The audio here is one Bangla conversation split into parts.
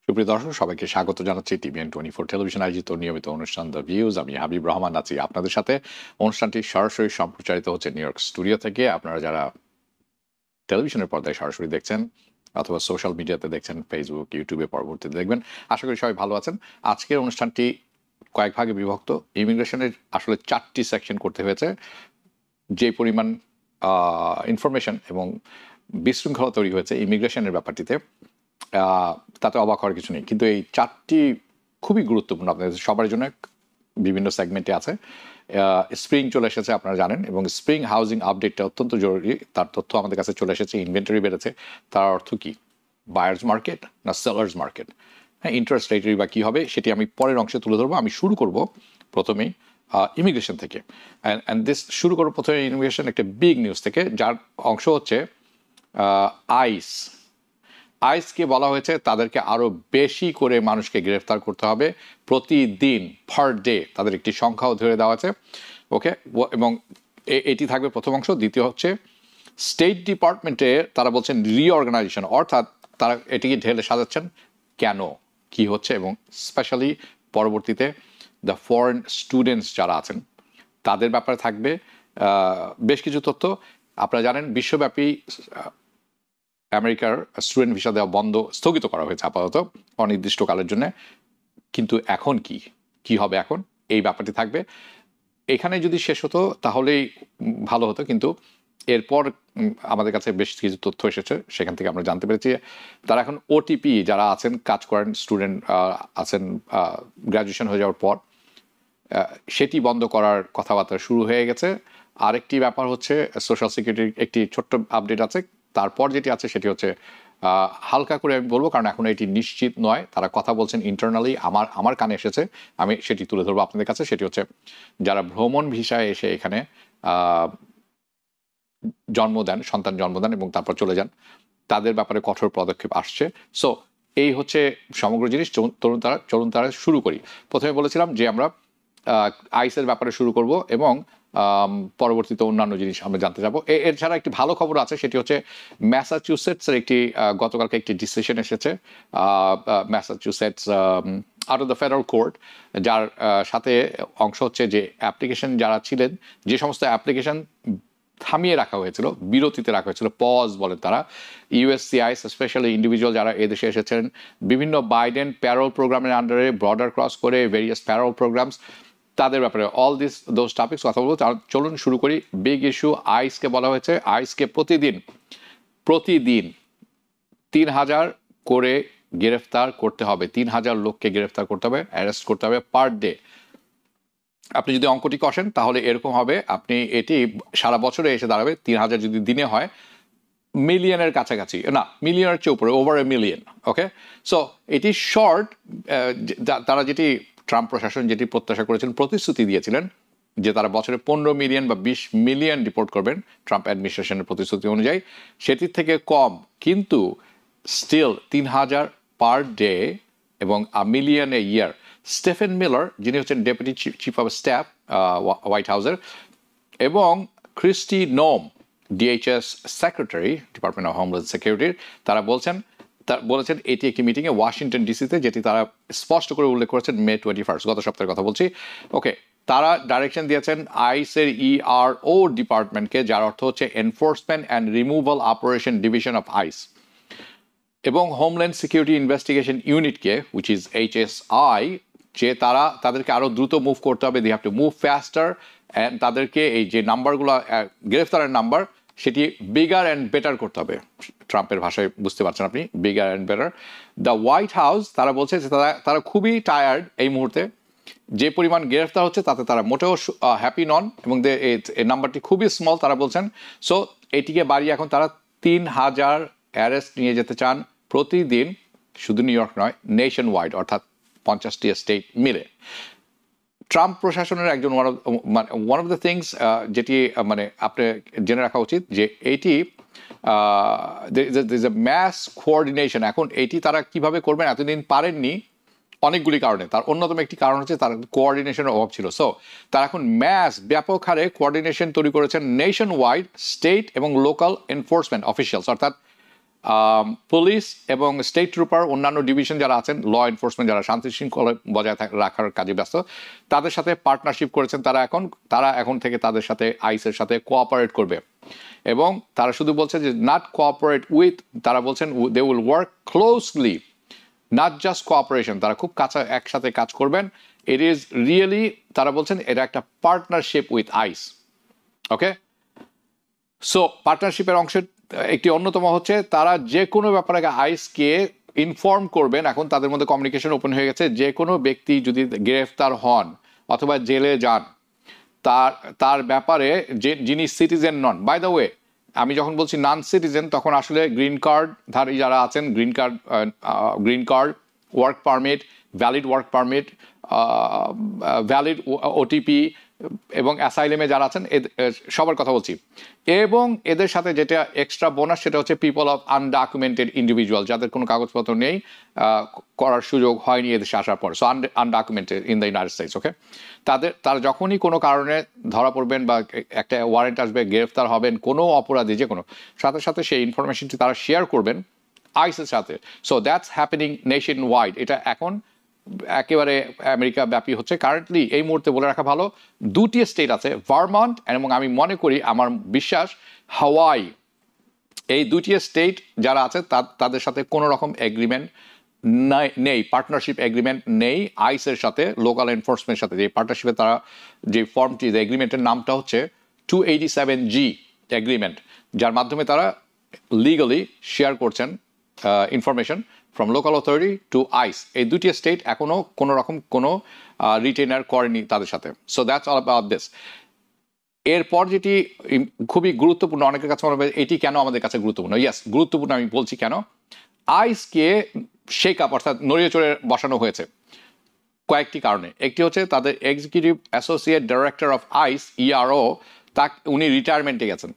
সুপ্রিয় দর্শক, সবাইকে স্বাগত জানাচ্ছি TVN24 টেলিভিশন আয়োজিত নিয়মিত অনুষ্ঠান দ্য ভিউজ। আমি হাবিব রহমান আছি আপনাদের সাথে। অনুষ্ঠানটি সরাসরি সম্প্রচারিত হচ্ছে নিউ ইয়র্ক স্টুডিও থেকে। আপনারা যারা টেলিভিশনের পর্দায় সরাসরি দেখছেন অথবা সোশ্যাল মিডিয়াতে দেখছেন, ফেসবুক, ইউটিউবে পরবর্তীতে দেখবেন, আশা করি সবাই ভালো আছেন। আজকের অনুষ্ঠানটি কয়েক ভাগে বিভক্ত। ইমিগ্রেশনের আসলে 4টি সেকশন করতে হয়েছে। যে পরিমাণ ইনফরমেশন এবং বিশৃঙ্খলা তৈরি হয়েছে ইমিগ্রেশনের ব্যাপারটিতে, তাতে অবাক হওয়ার কিছু নেই। কিন্তু এই 4টি খুবই গুরুত্বপূর্ণ আপনাদের সবার জন্য। বিভিন্ন সেগমেন্টে আছে। স্প্রিং চলে এসেছে, আপনারা জানেন, এবং স্প্রিং হাউজিং আপডেটটা অত্যন্ত জরুরি। তার তথ্য আমাদের কাছে চলে এসেছে। ইনভেন্টরি বেড়েছে, তার অর্থ কি? বায়ার্স মার্কেট না সেলার্স মার্কেট? হ্যাঁ, ইন্টারেস্ট রেট বা কী হবে সেটি আমি পরের অংশে তুলে ধরবো। আমি শুরু করব প্রথমেই ইমিগ্রেশন থেকে। অ্যান্ড দিস শুরু করবো প্রথমে ইমিগ্রেশন একটা বিগ নিউজ থেকে, যার অংশ হচ্ছে আইস। আইসকে বলা হয়েছে তাদেরকে আরও বেশি করে মানুষকে গ্রেফতার করতে হবে প্রতিদিন, পার ডে। তাদের একটি সংখ্যাও ধরে দেওয়া আছে। ওকে, এবং এটি থাকবে প্রথম অংশ। দ্বিতীয় হচ্ছে স্টেট ডিপার্টমেন্টে তারা বলছেন রিঅর্গানাইজেশন, অর্থাৎ তারা এটিকে ঢেলে সাজাচ্ছেন কেন, কি হচ্ছে, এবং স্পেশালি পরবর্তীতে দ্য ফরেন স্টুডেন্টস যারা আছেন তাদের ব্যাপারে থাকবে বেশ কিছু তথ্য। আপনারা জানেন বিশ্বব্যাপী আমেরিকার স্টুডেন্ট ভিসা দেওয়া স্থগিত করা হয়েছে আপাতত অনির্দিষ্টকালের জন্য। কিন্তু এখন কি হবে এখন, এই ব্যাপারটি থাকবে। এখানে যদি শেষ হতো তাহলেই ভালো হতো, কিন্তু এরপর আমাদের কাছে বেশ কিছু তথ্য এসেছে, সেখান থেকে আমরা জানতে পেরেছি তারা এখন ওটিপি যারা আছেন, কাজ করেন, স্টুডেন্ট আছেন গ্র্যাজুয়েশন হয়ে যাওয়ার পর, সেটি বন্ধ করার কথাবার্তা শুরু হয়ে গেছে। আরেকটি ব্যাপার হচ্ছে সোশ্যাল সিকিউরিটির একটি ছোট্ট আপডেট আছে। তারপর যেটি আছে সেটি হচ্ছে হালকা করে আমি বলবো, কারণ এখন এটি নিশ্চিত নয়। তারা কথা বলছেন ইন্টারনালি, আমার কানে এসেছে, আমি সেটি তুলে ধরবো আপনাদের কাছে। সেটি হচ্ছে যারা ভ্রমণ ভিসায় এসে এখানে সন্তান জন্ম দেন এবং তারপর চলে যান, তাদের ব্যাপারে কঠোর পদক্ষেপ আসছে। সো এই হচ্ছে সমগ্র জিনিস। চলুন তারা শুরু করি। প্রথমে বলেছিলাম যে আমরা আইসের ব্যাপারে শুরু করব এবং পরবর্তীতে অন্যান্য জিনিস আমরা জানতে যাবো। এছাড়া একটি ভালো খবর আছে, সেটি হচ্ছে ম্যাসাচুসেটসের গতকালকে একটি ডিসিশন এসেছে। Massachusetts out of the federal court, যার সাথে অংশ হচ্ছে যে অ্যাপ্লিকেশন যারা ছিলেন, যে সমস্ত অ্যাপ্লিকেশন থামিয়ে রাখা হয়েছিল, বিরতিতে রাখা হয়েছিল, পজ বলেন তারা, ইউএসসিআইস স্পেশালি ইন্ডিভিজুয়াল যারা এদেশে এসেছেন বিভিন্ন বাইডেন প্যারোল প্রোগ্রামের আন্ডারে বর্ডার ক্রস করে ভেরিয়াস প্যারোল প্রোগ্রামস, তাদের ব্যাপারে অল দোজ টপিকস কথা বলবো। চলুন শুরু করি। বিগ ইস্যু আইসকে বলা হয়েছে, আইসকে প্রতিদিন 3,000 করে গ্রেফতার করতে হবে। 3,000 লোককে গ্রেফতার করতে হবে, অ্যারেস্ট করতে হবে পার ডে। আপনি যদি অঙ্কটি কষেন তাহলে এরকম হবে, আপনি এটি সারা বছরে এসে দাঁড়াবে 3,000 যদি দিনে হয়, মিলিয়নের কাছাকাছি, না মিলিয়নের চেয়ে উপরে, over a million. Okay, so এটি শর্ট। তারা যেটি ট্রাম্প প্রশাসন যেটি প্রত্যাশা করেছেন, প্রতিশ্রুতি দিয়েছিলেন যে তারা বছরে 15 মিলিয়ন বা 20 মিলিয়ন ডিপোর্ট করবেন ট্রাম্প অ্যাডমিনিস্ট্রেশনের প্রতিশ্রুতি অনুযায়ী, সেটির থেকে কম। কিন্তু স্টিল 3,000 পার ডে এবং মিলিয়ন এ ইয়ার। স্টেফেন মিলার, যিনি হচ্ছেন deputy chief of staff white হাউসের, এবং ক্রিস্টি নোম, DHS secretary, department of homeland সিকিউরিটির, তারা বলেছেন এটি একটি মিটিংয়ে ওয়াশিংটন ডিসিতে, যেটি তারা স্পষ্ট করে উল্লেখ করেছেন মে 21, গত সপ্তাহের কথা বলছি। ওকে, তারা ডাইরেকশন দিয়েছেন আইসের ইআরও ডিপার্টমেন্টকে, যার অর্থ হচ্ছে enforcement and removal operation division of ICE, এবং হোমল্যান্ড সিকিউরিটি ইনভেস্টিগেশন ইউনিটকে, উইচ ইজ HSI, যে তাদেরকে আরও দ্রুত মুভ করতে হবে। They have to move faster, and তাদেরকে এই যে নাম্বারগুলো গ্রেফতারের নাম্বার, সেটি বিগার অ্যান্ড বেটার করতে হবে। ট্রাম্পের ভাষায় বুঝতে পারছেন আপনি, bigger and better. The white house তারা বলছে যে তারা খুবই টায়ার্ড এই মুহূর্তে। যে পরিমাণ গ্রেফতার হচ্ছে তাতে তারা মোটেও হ্যাপি নন, এবং এই নাম্বারটি খুবই স্মল তারা বলছেন। সো এটিকে বাড়িয়ে এখন তারা 3,000 অ্যারেস্ট নিয়ে যেতে চান প্রতিদিন, শুধু নিউ ইয়র্ক নয়, নেশন ওয়াইড, অর্থাৎ 50টি স্টেট মিলে। ট্রাম্প প্রশাসনের একজন ওয়ান অফ দ্য থিংস যেটি মানে আপনি জেনে রাখা উচিত, যে এইটি ম্যাস কোঅর্ডিনেশন। এখন এটি তারা কিভাবে করবেন, এতদিন পারেননি অনেকগুলি কারণে। তার অন্যতম একটি কারণ হচ্ছে তার কোঅর্ডিনেশনের অভাব ছিল। সো তারা এখন ব্যাপক হারে কোঅর্ডিনেশন তৈরি করেছেন নেশন ওয়াইড, স্টেট এবং লোকাল এনফোর্সমেন্ট অফিসিয়ালস, অর্থাৎ পুলিশ এবং স্টেট ট্রুপার অন্যান্য ডিভিশন যারা আছেন, ল এনফোর্সমেন্ট যারা শান্তি শৃঙ্খলা বজায় রাখার কাজে ব্যস্ত, তাদের সাথে পার্টনারশিপ করেছেন। তারা এখন থেকে তাদের সাথে আইসের সাথে কোঅপারেট করবে। এবং তারা শুধু বলছে যে নট কোঅপারেট উইথ, তারা বলছেন they will work closely, not just cooperation, তারা খুব কাছে একসাথে কাজ করবেন। ইট ইজ রিয়েলি, তারা বলছেন এটা একটা partnership with ICE. Okay, so পার্টনারশিপের অংশের একটি অন্যতম হচ্ছে তারা যে কোনো ব্যাপারে আইসকে ইনফর্ম করবেন। এখন তাদের মধ্যে কমিউনিকেশন ওপেন হয়ে গেছে। যে কোনো ব্যক্তি যদি গ্রেফতার হন অথবা জেলে যান, তার ব্যাপারে যিনি সিটিজেন নন, বাই দ্য ওয়ে আমি যখন বলছি নন সিটিজেন তখন আসলে গ্রিন কার্ডধারী যারা আছেন, green card, work permit, valid work permit, valid OTP এবং অ্যাসাইলেমে যারা আছেন সবার কথা বলছি। এবং এদের সাথে যেটা এক্সট্রা বোনাস সেটা হচ্ছে পিপল অফ আনডকুমেন্টেড ইন্ডিভিজুয়াল, যাদের কোনো কাগজপত্র নেই, করার সুযোগ হয়নি এদেশে আসার পর, so undocumented in the United States. Okay, তারা যখনই কোনো কারণে ধরা পড়বেন বা একটা ওয়ারেন্ট আসবে, গ্রেফতার হবেন কোনো অপরাধী যে কোনো, সাথে সাথে সেই ইনফরমেশনটি তারা শেয়ার করবেন আইসের সাথে। So that's happening nation wide. এটা এখন একেবারে আমেরিকা ব্যাপী হচ্ছে। কারেন্টলি এই মুহূর্তে বলে রাখা ভালো, দুটি স্টেট আছে, ভারমন্ট এবং আমি মনে করি, আমার বিশ্বাস, হাওয়াই। এই দুটি স্টেট যারা আছে তাদের সাথে কোনো রকম এগ্রিমেন্ট নেই, পার্টনারশিপ এগ্রিমেন্ট নেই আইসের সাথে, লোকাল এনফোর্সমেন্টের সাথে। যে পার্টনারশিপে তারা যে ফর্মটি, যে এগ্রিমেন্টের নামটা হচ্ছে 287G এগ্রিমেন্ট, যার মাধ্যমে তারা লিগালি শেয়ার করছেন information from local authority to ICE. এই দুটি স্টেট এখনো কোনো রকম কোনো রিটেনার করেনি তাদের সাথে। So that's all about this. এরপর যেটি খুবই গুরুত্বপূর্ণ, অনেকের কাছে মনে হবে এটি কেন আমাদের কাছে গুরুত্বপূর্ণ। ইয়েস, গুরুত্বপূর্ণ, আমি বলছি কেন। আইসকে শেক আপ অর্থাৎ নড়িয়ে চড়ে বসানো হয়েছে কয়েকটি কারণে। একটি হচ্ছে তাদের executive associate director of ICE, ERO, উনি রিটায়ারমেন্টে গেছেন।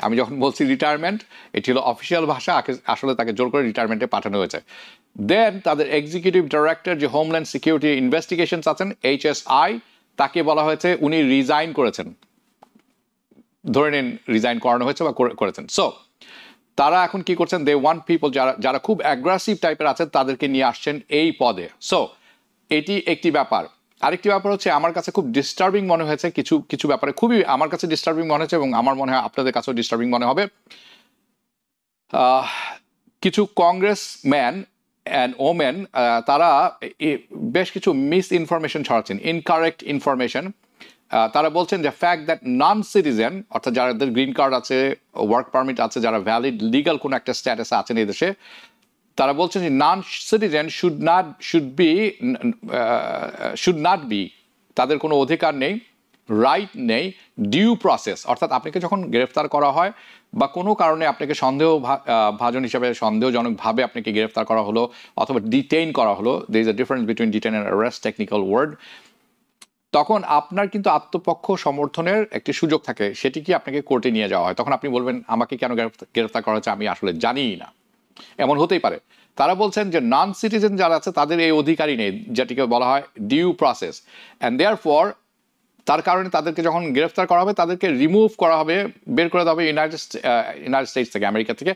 আমি যখন বলছি রিটায়ারমেন্ট, এটি হলো অফিসিয়াল ভাষা, আসলে তাকে জোর করে রিটায়ারমেন্টে পাঠানো হয়েছে। দেন তাদের এক্সিকিউটিভ ডাইরেক্টর যে হোমল্যান্ড সিকিউরিটি ইনভেস্টিগেশনস আছেন, HSI, তাকে বলা হয়েছে উনি রিজাইন করেছেন, ধরে নিন রিজাইন করানো হয়েছে বা করেছেন। সো তারা এখন কি করছেন, দে ওয়ান্ট পিপল যারা খুব অ্যাগ্রেসিভ টাইপের আছেন তাদেরকে নিয়ে আসছেন এই পদে। সো এটি একটি ব্যাপার। আরেকটি ব্যাপার হচ্ছে আমার কাছে খুব ডিস্টার্বিং মনে হয়েছে, কিছু ব্যাপারে খুবই আমার কাছে ডিস্টার্বিং মনে হয়েছে এবং আমার মনে হয় আপনাদের কাছেও ডিস্টার্বিং মনে হবে। কিছু কংগ্রেসম্যান অ্যান্ড ওমেন তারা বেশ কিছু মিস ইনফরমেশন ছড়াচ্ছেন, ইনকারেক্ট ইনফরমেশন। তারা বলছেন যে ফ্যাক্ট দ্যাট নন সিটিজেন, অর্থাৎ যাদের গ্রিন কার্ড আছে, ওয়ার্ক পারমিট আছে, যারা ভ্যালিড লিগাল কোনো একটা স্ট্যাটাসে আছেন এই দেশে, তারা বলছেন যে নন সিটিজেন শুড নট বি, তাদের কোনো অধিকার নেই, রাইট নেই, ডিউ প্রসেস, অর্থাৎ আপনাকে যখন গ্রেফতার করা হয় বা কোনো কারণে আপনাকে ভাজন হিসাবে সন্দেহজনকভাবে আপনাকে গ্রেফতার করা হলো অথবা ডিটেইন করা হলো, there is a difference between detain and arrest, technical word, তখন আপনার কিন্তু আত্মপক্ষ সমর্থনের একটি সুযোগ থাকে, সেটি কি আপনাকে কোর্টে নিয়ে যাওয়া হয়। তখন আপনি বলবেন আমাকে কেন গ্রেফতার করা হচ্ছে আমি আসলে জানিই না, এমন হতেই পারে। তারা বলছেন যে নন সিটিজেন যারা আছে তাদের এই অধিকারই নেই, যেটিকে বলা হয় ডিউ প্রসেস, অ্যান্ড দেয়ারফর তার কারণে তাদেরকে যখন গ্রেফতার করা হবে তাদেরকে রিমুভ করা হবে, বের করে দেওয়া হবে ইউনাইটেড স্টেটস থেকে, আমেরিকা থেকে,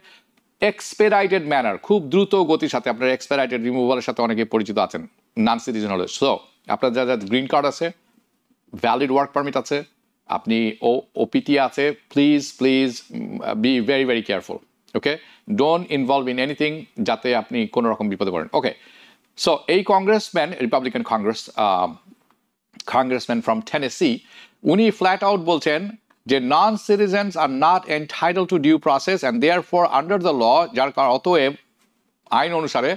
এক্সপেডাইটেড ম্যানার, খুব দ্রুত গতির সাথে। আপনার এক্সপেডাইটেড রিমুভালের সাথে অনেকে পরিচিত আছেন নন সিটিজেন হলে। সো আপনার যারা গ্রিন কার্ড আছে, ভ্যালিড ওয়ার্ক পারমিট আছে, আপনি ওপিটি আছে, please be very very careful. Okay, don't involve in anything যাতে আপনি কোনো রকম বিপদে পড়েন। ওকে, সো এই congressman, Republican congressman from Tennessee, উনি ফ্ল্যাট আউট বলছেন যে non citizens are not entitled to due process and therefore under the law, যার কারণ অতএব আইন অনুসারে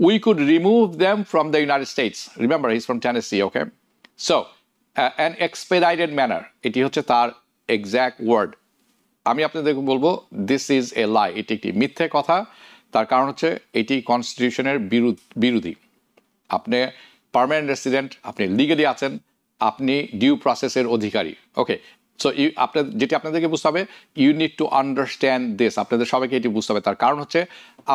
we could remove them from the United States. Remember, he's from Tennessee, okay? So, an expedited manner, এটি হচ্ছে তার এক্স্যাক্ট ওয়ার্ড। আমি আপনাদেরকে বলবো দিস ইজ এ লাই, এটি একটি মিথ্যে কথা। তার কারণ হচ্ছে এটি কনস্টিটিউশনের বিরোধী। আপনি পার্মানেন্ট রেসিডেন্ট, আপনি লিগালি আছেন, আপনি ডিউ প্রসেসের অধিকারী। ওকে, সো যেটি আপনাদেরকে বুঝতে হবে, you need to understand this, আপনাদের সবাইকে এটি বুঝতে হবে। তার কারণ হচ্ছে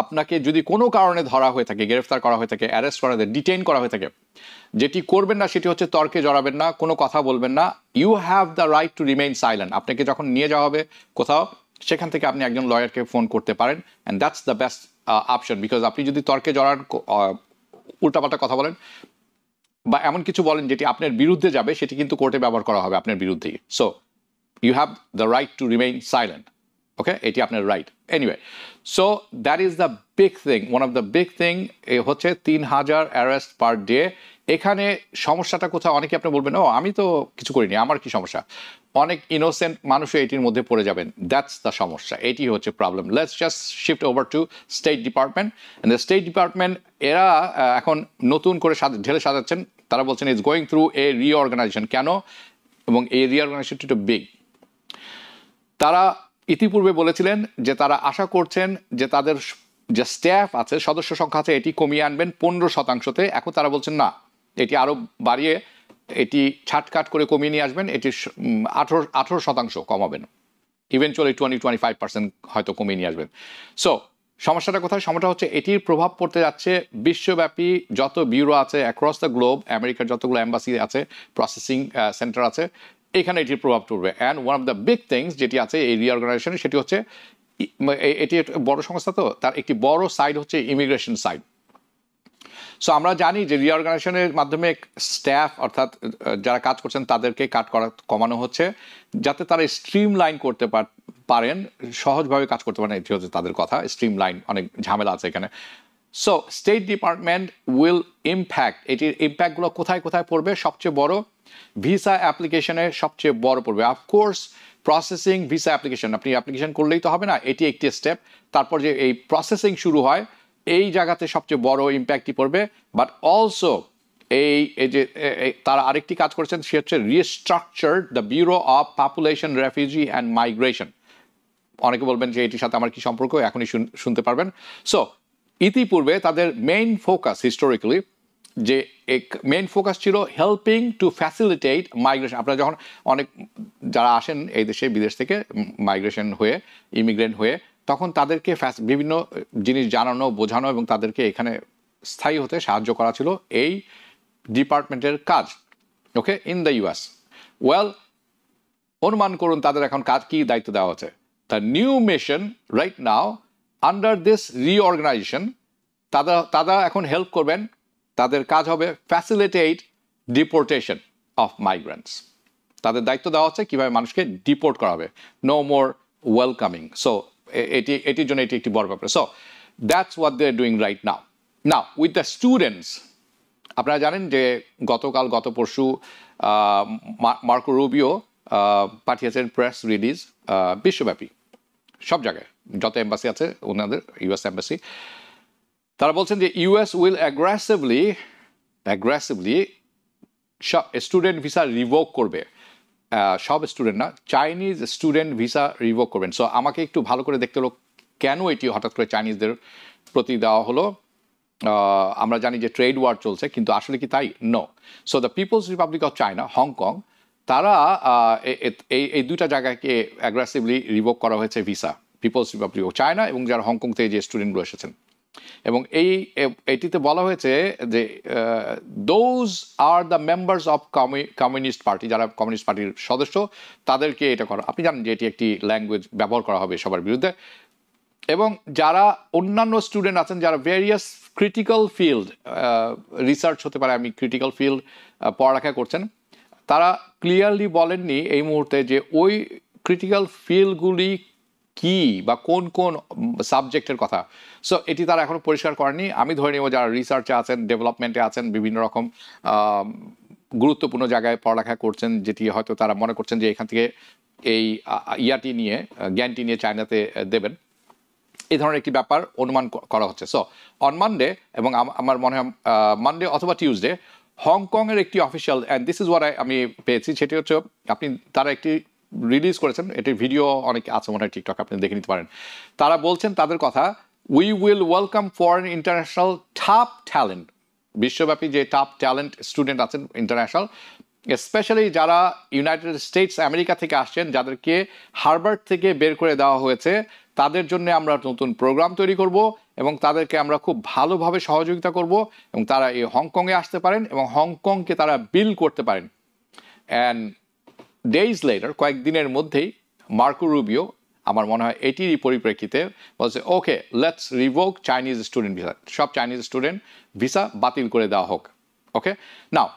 আপনাকে যদি কোনো কারণে ধরা হয়ে থাকে, গ্রেফতার করা হয়ে থাকে, অ্যারেস্ট করা হয়ে থাকে, ডিটেইন করা হয়ে থাকে, যেটি করবেন না সেটি হচ্ছে তর্কে জড়াবেন না, কোনো কথা বলবেন না। You have the right to remain silent. আপনাকে যখন নিয়ে যাওয়া হবে কোথাও, সেখান থেকে আপনি একজন লয়ারকে ফোন করতে পারেন, and that's the best option. Because আপনি যদি তর্কে জড়ান, উল্টাপাল্টা কথা বলেন বা এমন কিছু বলেন যেটি আপনার বিরুদ্ধে যাবে, সেটি কিন্তু কোর্টে ব্যবহার করা হবে আপনার বিরুদ্ধেই। So you have the right to remain silent. Okay, এটি আপনার right. Anyway, so that is the big thing, one of the big thing হচ্ছে 3000 অ্যারেস্ট পার ডে। এখানে সমস্যাটা কোথায়? অনেকে আপনি বলবেন, ও আমি তো কিছু করিনি, আমার কি সমস্যা? অনেক ইনোসেন্ট মানুষও এটির মধ্যে পড়ে যাবেন। দ্যাটস দ্য সমস্যা, এটি হচ্ছে problem. Let's just shift over two state department. The state department এরা এখন নতুন করে ঢেলে সাজাচ্ছেন। তারা বলছেন is going through a reorganisation. কেন? এবং এই রিঅর্গানাইজেশনটি একটু বিগ। তারা ইতিপূর্বে বলেছিলেন যে তারা আশা করছেন যে তাদের যে স্টাফ আছে, সদস্য সংখ্যা আছে, এটি কমিয়ে আনবেন 15%-তে। এখন তারা বলছেন না, এটি আরও বাড়িয়ে এটি ছাটকাট করে কমিয়ে নিয়ে আসবেন, এটি 18% কমাবেন, ইভেনচুয়ালি 20-25% হয়তো কমিয়ে নিয়ে আসবেন। সো সমস্যাটা কোথায়? সমস্যা হচ্ছে এটির প্রভাব পড়তে যাচ্ছে বিশ্বব্যাপী যত ব্যুরো আছে অ্যাক্রস দ্য গ্লোব, আমেরিকার যতগুলো এম্বাসি আছে, প্রসেসিং সেন্টার আছে, এখানে এটির প্রভাব পড়বে। And one of the big things যেটি আছে এই রিঅর্গানাইজেশনে, সেটি হচ্ছে এটি বড় সংস্থা, তো তার একটি বড় সাইড হচ্ছে ইমিগ্রেশন সাইড। সো আমরা জানি যে রিঅর্গানাইজেশনের মাধ্যমে স্টাফ অর্থাৎ যারা কাজ করছেন তাদেরকে কমানো হচ্ছে, যাতে তারা স্ট্রিম লাইন করতে পারেন, সহজভাবে কাজ করতে পারেন। এটি হচ্ছে তাদের কথা, স্ট্রিম লাইন, অনেক ঝামেলা আছে এখানে। So state department will impact, এটির ইম্প্যাক্টগুলো কোথায় কোথায় পড়বে? সবচেয়ে বড় ভিসা অ্যাপ্লিকেশনে সবচেয়ে বড় পড়বে। অফকোর্স প্রসেসিং ভিসা অ্যাপ্লিকেশন, আপনি অ্যাপ্লিকেশন করলেই তো হবে না, এটি একটি স্টেপ। তারপর যে এই প্রসেসিং শুরু হয়, এই জায়গাতে সবচেয়ে বড় ইম্প্যাক্টই পড়বে। বাট অলসো এই যে তারা আরেকটি কাজ করেছেন, সে হচ্ছে restructure the bureau of population, refugee and migration. অনেকে বলবেন যে এটির সাথে আমার কি সম্পর্ক, এখনই শুনতে পারবেন। সো ইতিপূর্বে তাদের মেইন ফোকাস হিস্টোরিক্যালি যে মেইন ফোকাস ছিল হেল্পিং টু ফ্যাসিলিটেট মাইগ্রেশন। আপনারা যখন অনেক যারা আসেন এই দেশে বিদেশ থেকে মাইগ্রেশন হয়ে, ইমিগ্রেন্ট হয়ে, তখন তাদেরকে বিভিন্ন জিনিস জানানো, বোঝানো এবং তাদেরকে এখানে স্থায়ী হতে সাহায্য করা ছিল এই ডিপার্টমেন্টের কাজ। ওকে, ইন দ্য ইউএস। ওয়েল, অনুমান করুন তাদের এখন কাজ কি দায়িত্ব দেওয়া হচ্ছে। The new mission right now under this reorganisation, তারা এখন হেল্প করবেন। তাদের কাজ হবে ফ্যাসিলিটেট ডিপোর্টেশন অফ মাইগ্রেন্টস। তাদের দায়িত্ব দেওয়া হচ্ছে কীভাবে মানুষকে ডিপোর্ট করা হবে, নো মোর ওয়েলকামিং। সো এটির জন্য এটি একটি বড় ব্যাপার। So that's what they are doing right now. Now with the students, আপনারা জানেন যে গত পরশু মার্কো রুবিও পাঠিয়েছেন প্রেস রিলিজ বিশ্বব্যাপী সব জায়গায় যত এম্বাসি আছে ওনাদের, ইউএস এম্বাসি। তারা বলছেন যে US will aggressively student visa revoke করবে। সব স্টুডেন্ট না, চাইনিজ স্টুডেন্ট ভিসা রিভোক করবেন। সো আমাকে একটু ভালো করে দেখতে হলো কেন এটি হঠাৎ করে চাইনিজদের প্রতি দেওয়া হলো। আমরা জানি যে ট্রেড ওয়ার চলছে, কিন্তু আসলে কি তাই? No. So the People's Republic of China, Hong Kong, তারা এই দুইটা জায়গাকে অ্যাগ্রেসিভলি রিভোক করা হয়েছে visa, People's Republic of China এবং যারা হংকং থেকে যে স্টুডেন্টগুলো এসেছেন। এবং এটিতে বলা হয়েছে যে those are the members of communist party, যারা কমিউনিস্ট পার্টির সদস্য, তাদেরকে এটা করা। আপনি জানেন যে এটি একটি ল্যাঙ্গুয়েজ ব্যবহার করা হবে সবার বিরুদ্ধে। এবং যারা অন্যান্য স্টুডেন্ট আছেন যারা ভেরিয়াস ক্রিটিক্যাল ফিল্ড, রিসার্চ হতে পারে, আমি ক্রিটিক্যাল ফিল্ড পড়ালেখা করছেন, তারা ক্লিয়ারলি বলেননি এই মুহূর্তে যে ওই ক্রিটিক্যাল ফিল্ডগুলি কি বা কোন কোন সাবজেক্টের কথা। সো এটি তারা এখনো পরিষ্কার করেনি। আমি ধরে নেব যারা রিসার্চে আছেন, ডেভেলপমেন্টে আছেন, বিভিন্ন রকম গুরুত্বপূর্ণ জায়গায় পড়ালেখা করছেন, যেটি হয়তো তারা মনে করছেন যে এখান থেকে এই জ্ঞানটি নিয়ে চায়নাতে দেবেন, এই ধরনের একটি ব্যাপার অনুমান করা হচ্ছে। সো অন মানডে, এবং আমার মনে হয় মানডে অথবা টিউসডে, হংকংয়ের একটি official, and this is watt আমি পেয়েছি, সেটি হচ্ছে তারা একটি রিলিজ করেছেন, এটির ভিডিও অনেক আছে মনে হয় টিকটক, আপনি দেখে নিতে পারেন। তারা বলছেন তাদের কথা, we will welcome foreign international top talent, বিশ্বব্যাপী যে টপ ট্যালেন্ট স্টুডেন্ট আছেন ইন্টারন্যাশনাল, স্পেশালি যারা ইউনাইটেড স্টেটস আমেরিকা থেকে আসছেন, যাদেরকে হার্ভার্ড থেকে বের করে দেওয়া হয়েছে, তাদের জন্য আমরা নতুন প্রোগ্রাম তৈরি করব এবং তাদেরকে আমরা খুব ভালোভাবে সহযোগিতা করব এবং তারা এই হংকংয়ে আসতে পারেন এবং হংকংকে তারা বিল করতে পারেন। অ্যান্ড ডেইজ লেটার, কয়েকদিনের মধ্যেই মার্কো রুবিও আমার মনে হয় এটিরই পরিপ্রেক্ষিতে বলছে okay let's revoke Chinese student visa, সব চাইনিজ স্টুডেন্ট ভিসা বাতিল করে দেওয়া হোক। ওকে, নাও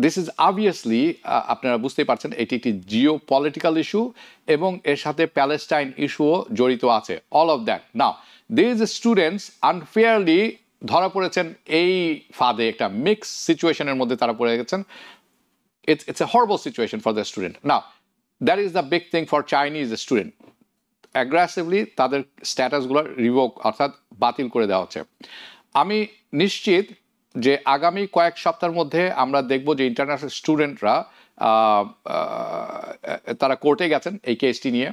দিস ইজ অবভিয়াসলি আপনারা বুঝতেই পারছেন এটি একটি জিও পলিটিক্যাল ইস্যু এবং এর সাথে প্যালেস্টাইন ইস্যুও জড়িত আছে, all of that. Now these students unfairly ধরা পড়েছেন এই ফাঁদে, একটা মিক্স সিচুয়েশনের মধ্যে তারা পড়ে গেছেন। It's a horrible situation for the student. Now, that is the big thing for Chinese student. Aggressively তাদের স্ট্যাটাসগুলো রিভোক অর্থাৎ বাতিল করে দেওয়া হচ্ছে। আমি নিশ্চিত যে আগামী কয়েক সপ্তাহের মধ্যে আমরা দেখব যে ইন্টারন্যাশনাল স্টুডেন্টরা তারা কোর্টে গেছেন এই কেসটি নিয়ে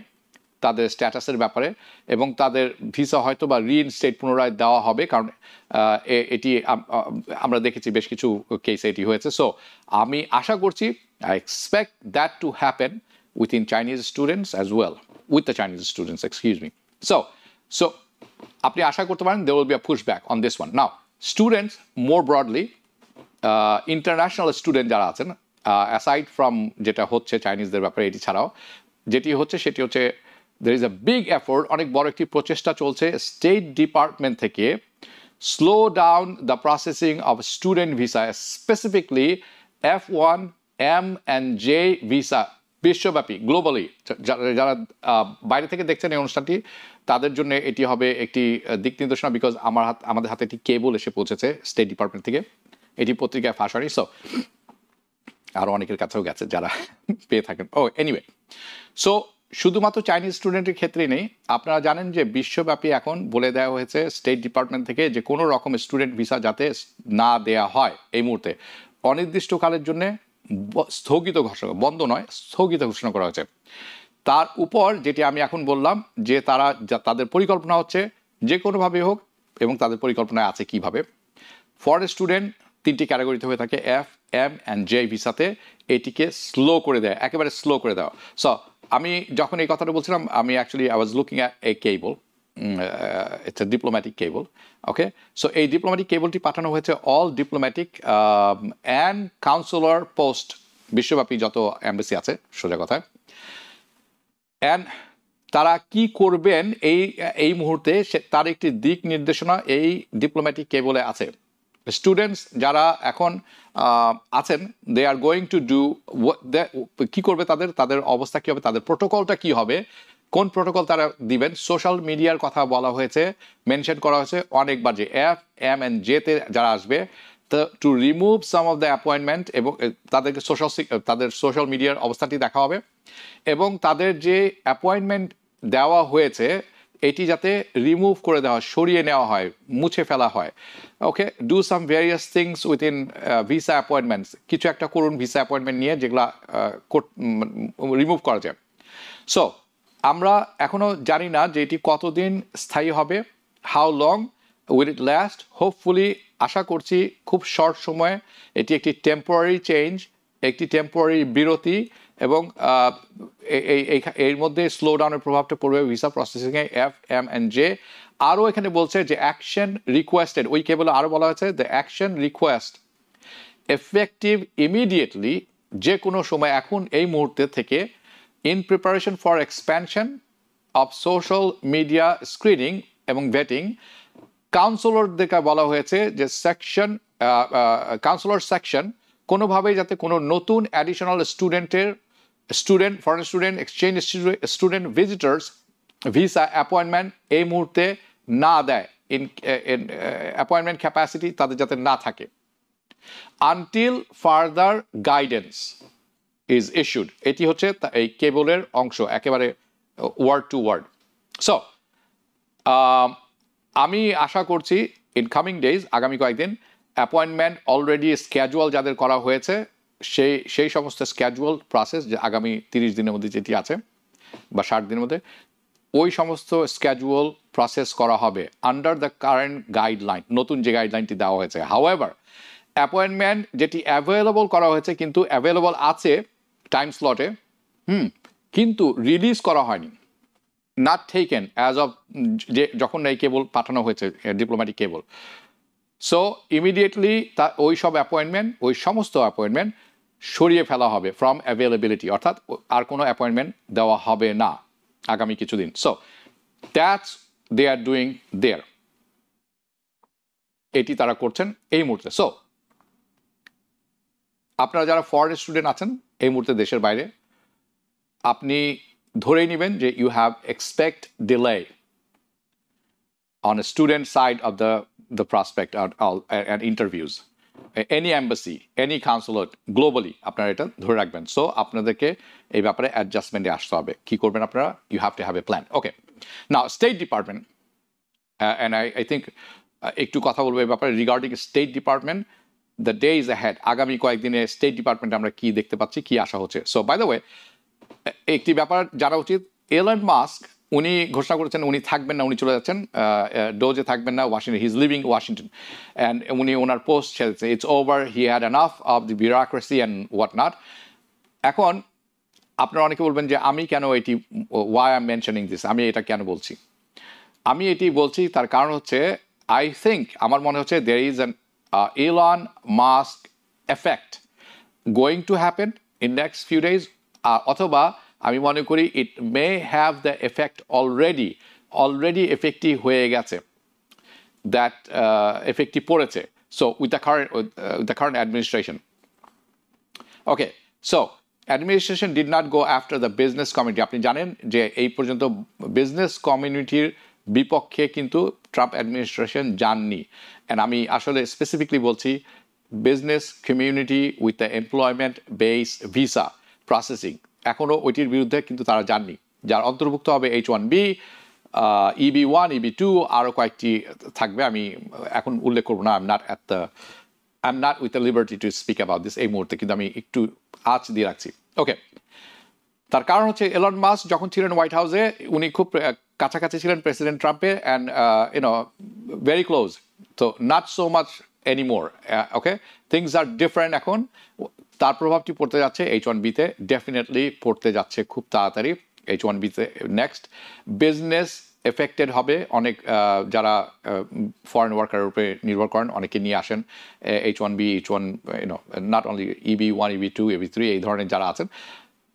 তাদের স্ট্যাটাসের ব্যাপারে, এবং তাদের ভিসা হয়তো বা রিইনস্টেট পুনরায় দেওয়া হবে, কারণ এটি আমরা দেখেছি বেশ কিছু কেসে এটি হয়েছে। সো আমি আশা করছি, I expect that to happen within Chinese students as well, with the Chinese students, excuse me. So আপনি আশা করতে পারেন there will be a pushback on this one. Now, students more broadly, international student যারা আছেন, অ্যাসাইড ফ্রম যেটা হচ্ছে চাইনিজদের ব্যাপারে, এটি ছাড়াও যেটি হচ্ছে সেটি হচ্ছে there is a big effort, অনেক বড় একটি প্রচেষ্টা চলছে স্টেট ডিপার্টমেন্ট থেকে slow down the processing of student visa, specifically F1, M and J visa বিশ্বব্যাপী গ্লোবালি। যারা বাইরে থেকে দেখছেন এই অনুষ্ঠানটি তাদের জন্য এটি হবে একটি দিক নির্দেশনা, বিকজ আমাদের হাতে একটি কেবল এসে পৌঁছেছে স্টেট ডিপার্টমেন্ট থেকে, এটি পত্রিকায় ফাঁস হয়নি। সো আরও অনেকের কাছেও গেছে যারা পেয়ে থাকেন। ও এনিওয়ে, সো শুধুমাত্র চাইনিজ স্টুডেন্টের ক্ষেত্রেই নেই, আপনারা জানেন যে বিশ্বব্যাপী এখন বলে দেওয়া হয়েছে স্টেট ডিপার্টমেন্ট থেকে যে কোনো রকম স্টুডেন্ট ভিসা যাতে না দেয়া হয় এই মুহূর্তে অনির্দিষ্টকালের জন্য স্থগিত ঘোষণা, বন্ধ নয়, স্থগিত ঘোষণা করা হয়েছে। তার উপর যেটি আমি এখন বললাম যে তাদের পরিকল্পনা হচ্ছে যে কোনোভাবে হোক, এবং তাদের পরিকল্পনায় আছে কিভাবে ফর স্টুডেন্ট 3টি ক্যাটাগরিতে হয়ে থাকে এফ, এম অ্যান্ড জে ভিসাতে এটিকে স্লো করে দেয়, একেবারে স্লো করে দেওয়া। সো আমি যখন এই কথাটা বলছিলাম, আমি actually I was looking at a cable, it's a diplomatic cable. Okay, so এই ডিপ্লোম্যাটিক কেবলটি পাঠানো হয়েছে all diplomatic and councillor post, বিশ্বব্যাপী যত এম্বাসি আছে সোজা কথায়। অ্যান্ড তারা কি করবেন এই মুহূর্তে তার একটি দিক নির্দেশনা এই ডিপ্লোম্যাটিক কেবলে আছে। স্টুডেন্টস যারা এখন আছেন, দে আর গোয়িং টু ডু কি করবে, তাদের অবস্থা কী হবে, তাদের প্রোটোকলটা কি হবে, কোন প্রোটোকল তারা দিবেন। সোশ্যাল মিডিয়ার কথা বলা হয়েছে, মেনশন করা হয়েছে অনেকবার যে এফ, এম অ্যান্ড জেতে যারা আসবে to remove some of the appointment, এবং তাদেরকে তাদের সোশ্যাল মিডিয়ার অবস্থাটি দেখা হবে, এবং তাদের যে অ্যাপয়েন্টমেন্ট দেওয়া হয়েছে এটি যাতে রিমুভ করে দেওয়া হয়, সরিয়ে নেওয়া হয়, মুছে ফেলা হয়। Okay, do some various things within visa appointments, কিছু একটা করুন ভিসা অ্যাপয়েন্টমেন্ট নিয়ে যেগুলা রিমুভ করা যায়। সো আমরা এখনও জানি না যে এটি কতদিন স্থায়ী হবে, how long will it last. Hopefully আশা করছি খুব শর্ট সময়ে এটি একটি টেম্পোরারি চেঞ্জ, একটি টেম্পোরারি বিরতি, এবং এর মধ্যে স্লো ডাউনের প্রভাবটা পড়বে ভিসা প্রসেসিংয়ে এফ, এম অ্যান্ড জে। আরও এখানে বলছে যে অ্যাকশন রিকোয়েস্টেড, ওই কেবলে আরও বলা হয়েছে the action request effective immediately, যে কোনো সময় এখন এই মুহূর্তে থেকে, in preparation for expansion of social media screening এবং ভেটিং। কাউন্সিলরদেরকে বলা হয়েছে যে সেকশন, কাউন্সিলর সেকশন কোনোভাবেই যাতে কোনো নতুন additional foreign student, exchange student, visitors visa appointment এই মুহূর্তে না দেয়, অ্যাপয়েন্টমেন্ট ক্যাপাসিটি তাদের যাতে না থাকে, until further guidance is issued. এটি হচ্ছে এই কেবলের অংশ, একেবারে ওয়ার্ড টু ওয়ার্ড। সো আমি আশা করছি ইন কামিং ডেজ, আগামী কয়েকদিন অ্যাপয়েন্টমেন্ট অলরেডি স্ক্যাজুয়াল যাদের করা হয়েছে সেই সমস্ত স্ক্যাজুয়াল প্রসেস যে আগামী 30 দিনের মধ্যে যেটি আছে বা 60 দিনের মধ্যে, ওই সমস্ত স্ক্যাজুয়াল প্রসেস করা হবে আন্ডার দ্য কারেন্ট গাইডলাইন, নতুন যে গাইডলাইনটি দেওয়া হয়েছে। হাউএভার অ্যাপয়েন্টমেন্ট যেটি অ্যাভেলেবল করা হয়েছে, কিন্তু অ্যাভেলেবল আছে টাইম স্লটে, কিন্তু রিলিজ করা হয়নি, নট টেকেন অ্যাজ অফ যে যখন এই কেবল পাঠানো হয়েছে ডিপ্লোম্যাটিক কেবল। সো ইমিডিয়েটলি ওই সমস্ত অ্যাপয়েন্টমেন্ট সরিয়ে ফেলা হবে ফ্রম অ্যাভেলেবিলিটি, অর্থাৎ আর কোনো অ্যাপয়েন্টমেন্ট দেওয়া হবে না আগামী কিছুদিন। So that's they are doing there, এটি তারা করছেন এই মুহূর্তে। সো আপনারা যারা ফরেন স্টুডেন্ট আছেন এই মুহূর্তে দেশের বাইরে, আপনি ধরেই নেবেন যে you have expect delay on a student side of the prospect and interviews. Any embassy, any consulate, globally, আপনারা এটা ধরে রাখবেন। সো আপনাদেরকে এই ব্যাপারে অ্যাডজাস্টমেন্টে আসতে হবে। কি করবেন আপনারা? You have to have a plan. Okay, now state department, and I think একটু কথা বলবো এই ব্যাপারে regarding state department, the day is ahead. আগামী কয়েকদিনে স্টেট ডিপার্টমেন্টে আমরা কি দেখতে পাচ্ছি, কি আশা হচ্ছে। সো বাই দ্য ওয়ে, একটি ব্যাপার জানা উচিত, এলন মাস্ক উনি ঘোষণা করেছেন উনি থাকবেন না, উনি চলে যাচ্ছেন ডোজে, থাকবেন না Washington, he is living Washington, and উনি ওনার পোস্ট ছেড়েছে, it's over, he had enough of the bureaucracy and what not. এখন আপনারা অনেকে বলবেন যে আমি কেন এটি, why I am mentioning this, আমি এটা কেন বলছি? আমি এটি বলছি তার কারণ হচ্ছে, আই থিঙ্ক, আমার মনে হচ্ছে there is an Elon Musk effect going to happen in next few days, অথবা আমি মনে করি it may have the effect already effective হয়ে গেছে, that এফেক্টিভ পড়েছে, so with the current administration. Okay, so administration did not go after the business community. আপনি জানেন যে এই পর্যন্ত বিজনেস কমিউনিটির বিপক্ষে কিন্তু ট্রাম্প অ্যাডমিনিস্ট্রেশন যাননি, অ্যান্ড আমি আসলে স্পেসিফিকলি বলছি business community with the employment base visa processing, এখনও ওইটির বিরুদ্ধে কিন্তু তারা যাননি, যার অন্তর্ভুক্ত হবে H1B, EB1, EB2, আরও কয়েকটি থাকবে, আমি এখন উল্লেখ করবো না। I'm not with the liberty to speak about this এই মুহূর্তে, কিন্তু আমি একটু আঁচ দিয়ে রাখছি। ওকে, তার কারণ হচ্ছে এলন মাস্ক যখন ছিলেন হোয়াইট হাউসে, উনি খুব কাছাকাছি ছিলেন প্রেসিডেন্ট ট্রাম্পের, অ্যান্ড ভেরি ক্লোজ, তো not so much anymore. Okay, things are different এখন। তার প্রভাবটি পড়তে যাচ্ছে H1Bতে, ডেফিনেটলি পড়তে যাচ্ছে খুব তাড়াতাড়ি H1Bতে। নেক্সট, বিজনেস এফেক্টেড হবে অনেক, যারা ফরেন ওয়ার্কারের উপরে নির্ভর করেন, অনেকে নিয়ে আসেন H1B, H1, not only EB1, EB2, EB3 এই ধরনের যারা আছেন।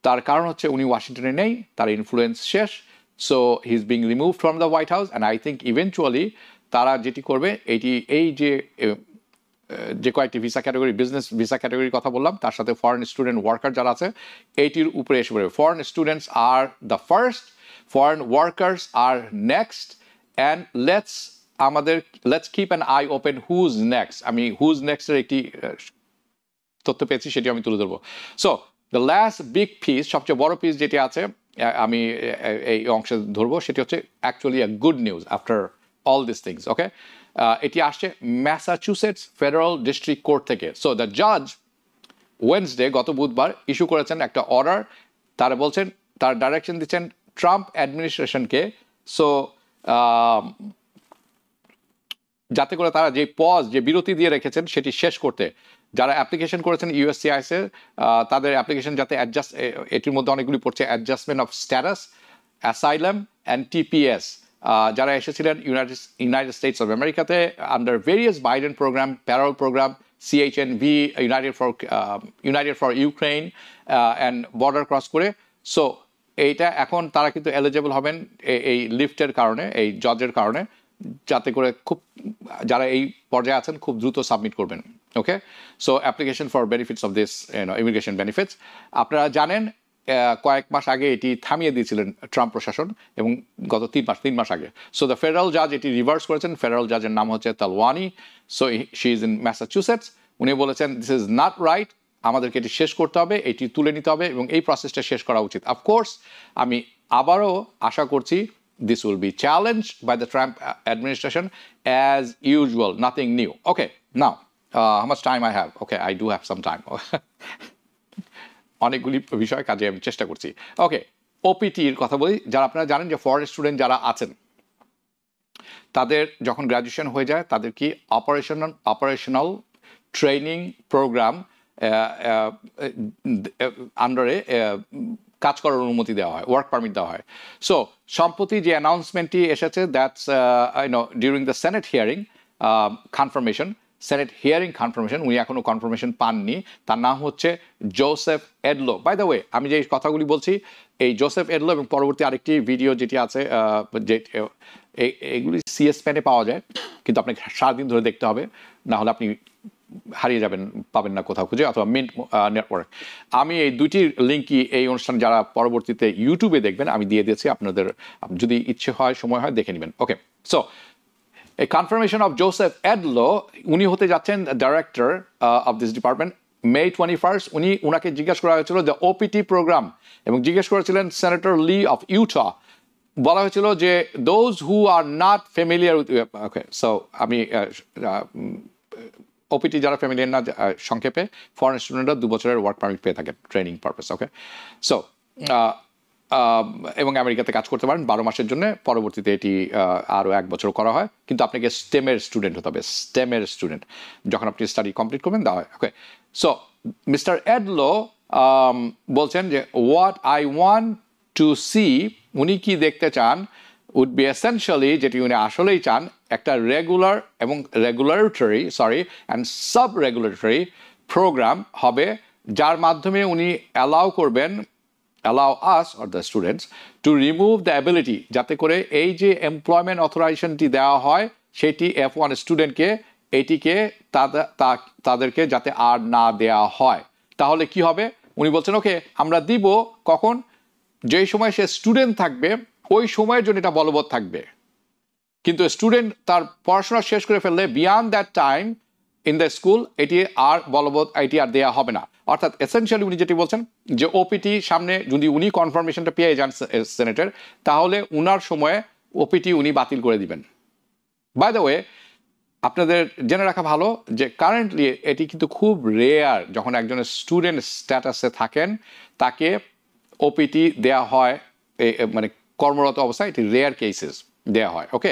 তার কারণ হচ্ছে উনি ওয়াশিংটনে নেই, তার ইনফ্লুয়েন্স শেষ, so he is being removed from the white house, and I think eventually তারা যেটি করবে, এই যে কয়েকটি ভিসা ক্যাটাগরি, বিজনেস ভিসা ক্যাটাগরির কথা বললাম, তার সাথে ফরেন স্টুডেন্ট ওয়ার্কার যারা আছে, এইটির উপরে এসে পড়বে। Foreign students are the first, foreign workers are next, and let's keep an eye open who's next. আমি হুজ নেক্সটের একটি তথ্য পেয়েছি, সেটি আমি তুলে ধরবো। So the last big piece, সবচেয়ে বড় পিস যেটি আছে আমি এই অংশে ধরবো, সেটি হচ্ছে actually a good news after all this things. Okay, এটি আসছে ম্যাসাচুসেটস ফেডারেল ডিস্ট্রিক্ট কোর্ট থেকে। সো দ্য জাজ ওয়েডনেসডে, গত বুধবার, ইস্যু করেছেন একটা অর্ডার। তারা বলছেন, তার ডাইরেকশন দিচ্ছেন ট্রাম্প অ্যাডমিনিস্ট্রেশনকে, সো যাতে করে তারা যে বিরতি দিয়ে রেখেছেন সেটি শেষ করতে। যারা অ্যাপ্লিকেশন করেছেন USCIS তাদের অ্যাপ্লিকেশন যাতে অ্যাডজাস্ট, এটির মধ্যে অনেকগুলি পড়ছে adjustment of status, asylum and TPS, যারা এসেছিলেন ইউনাইটেড স্টেটস অফ আমেরিকাতে under various Biden program, parole program, CHNV, United for Ukraine and border cross করে। সো এইটা এখন তারা কিন্তু এলিজেবল হবেন এই লিফটের কারণে, এই জজের কারণে, যাতে করে খুব যারা এই পর্যায়ে আছেন খুব দ্রুত সাবমিট করবেন। Okay, so application for benefits of this immigration benefits, আপনারা জানেন কয়েক মাস আগে এটি থামিয়ে দিয়েছিলেন ট্রাম্প প্রশাসন, এবং গত 3 মাস আগে। সো দ্য ফেডারেল জাজ এটি রিভার্স করেছেন। ফেডারেল জাজের নাম হচ্ছে Talwani, so she is in Massachusetts. উনি বলেছেন দিস ইজ নট রাইট, আমাদেরকে এটি শেষ করতে হবে, এটি তুলে নিতে হবে, এবং এই প্রসেসটা শেষ করা উচিত। অফকোর্স আমি আবারও আশা করছি this will be challenged by the Trump administration as usual, nothing new. Okay, now how much time I have? Okay, I do have some time. অনেকগুলি বিষয় কাজে আমি চেষ্টা করছি। ওকে, OPT-র কথা বলি। যারা আপনারা জানেন যে ফরেন স্টুডেন্ট যারা আছেন, তাদের যখন গ্র্যাজুয়েশন হয়ে যায়, তাদের কি অপারেশনাল ট্রেনিং প্রোগ্রাম আন্ডারে কাজ করার অনুমতি দেওয়া হয়, ওয়ার্ক পারমিট দেওয়া হয়। সো সম্প্রতি যে অ্যানাউন্সমেন্টটি এসেছে, that's during the senate hearing confirmation. Senate hearing confirmation, উনি এখনো কনফার্মেশন পাননি। তার নাম হচ্ছে Joseph Edlow. By the way, আমি যে কথাগুলি বলছি, এই জোসেফ এডলো এবং পরবর্তী আরেকটি ভিডিও যেটি আছে, যে এগুলি সিএসপ্যানে পাওয়া যায়, কিন্তু আপনাকে সারাদিন ধরে দেখতে হবে, না হলে আপনি হারিয়ে যাবেন, পাবেন না কোথাও খুঁজে, অথবা মিন্ট নেটওয়ার্ক। আমি এই দুইটির লিঙ্কই এই অনুষ্ঠান যারা পরবর্তীতে ইউটিউবে দেখবেন আমি দিয়ে দিয়েছি, আপনাদের যদি ইচ্ছে হয় সময় হয় দেখে নেবেন। Okay, so a confirmation of Joseph Edlo, উনি হতে যাচ্ছেন director of this department. May 21st উনাকে জিজ্ঞেস করা হয়েছিল দ্য ওপিটি প্রোগ্রাম, এবং জিজ্ঞেস করেছিলেন সেনেটর লি অফ ইউটা। বলা হয়েছিল যে those who are not familiar with, okay, so আমি ওপিটি যারা ফ্যামিলিয়ার না, সংক্ষেপে ফরেন স্টুডেন্টরা 2 বছরের ওয়ার্ক পারমিট পেয়ে থাকেন ট্রেনিং পারপাস। ওকে, সো এবং আমেরিকাতে কাজ করতে পারেন 12 মাসের জন্য। পরবর্তীতে এটি আরও 1 বছর করা হয়, কিন্তু আপনাকে স্টেমের স্টুডেন্ট হতে হবে, স্টেমের স্টুডেন্ট। যখন আপনি স্টাডি কমপ্লিট করবেন দেওয়া হয়। ওকে, সো মিস্টার এডলো বলছেন যে what I want to see, উনি কি দেখতে চান, উড বি এসেনশিয়ালি, যেটি উনি আসলেই চান, একটা রেগুলার এবং regulatory and sub regulatory program হবে, যার মাধ্যমে উনি allow us or the students to remove the ability, যাতে করে এই যে এমপ্লয়মেন্ট অথরাইজেশনটি দেওয়া হয় সেটি F1 স্টুডেন্টকে, এটিকে তাদেরকে যাতে আর না দেওয়া হয়। তাহলে কি হবে, উনি বলছেন ওকে আমরা দিব, কখন, যেই সময় সে স্টুডেন্ট থাকবে ওই সময়ের জন্য এটা বলবৎ থাকবে, কিন্তু স্টুডেন্ট তার পড়াশোনা শেষ করে ফেললে beyond that time in the school এটি আর বলবৎ, এটি আর দেওয়া হবে না। অর্থাৎ এসেনশিয়ালি উনি যেটি বলছেন যে ওপিটি সামনে যদি উনি কনফার্মেশনটা পেয়ে যান সেনেটের, তাহলে উনার সময়ে ওপিটি উনি বাতিল করে দিবেন। বাই দ্য ওয়ে, আপনাদের জেনে রাখা ভালো যে কারেন্টলি এটি কিন্তু খুব রেয়ার, যখন একজনের স্টুডেন্ট স্ট্যাটাসে থাকেন তাকে ওপিটি দেওয়া হয়, মানে কর্মরত অবস্থায়, এটি রেয়ার কেসেস দেওয়া হয়। ওকে,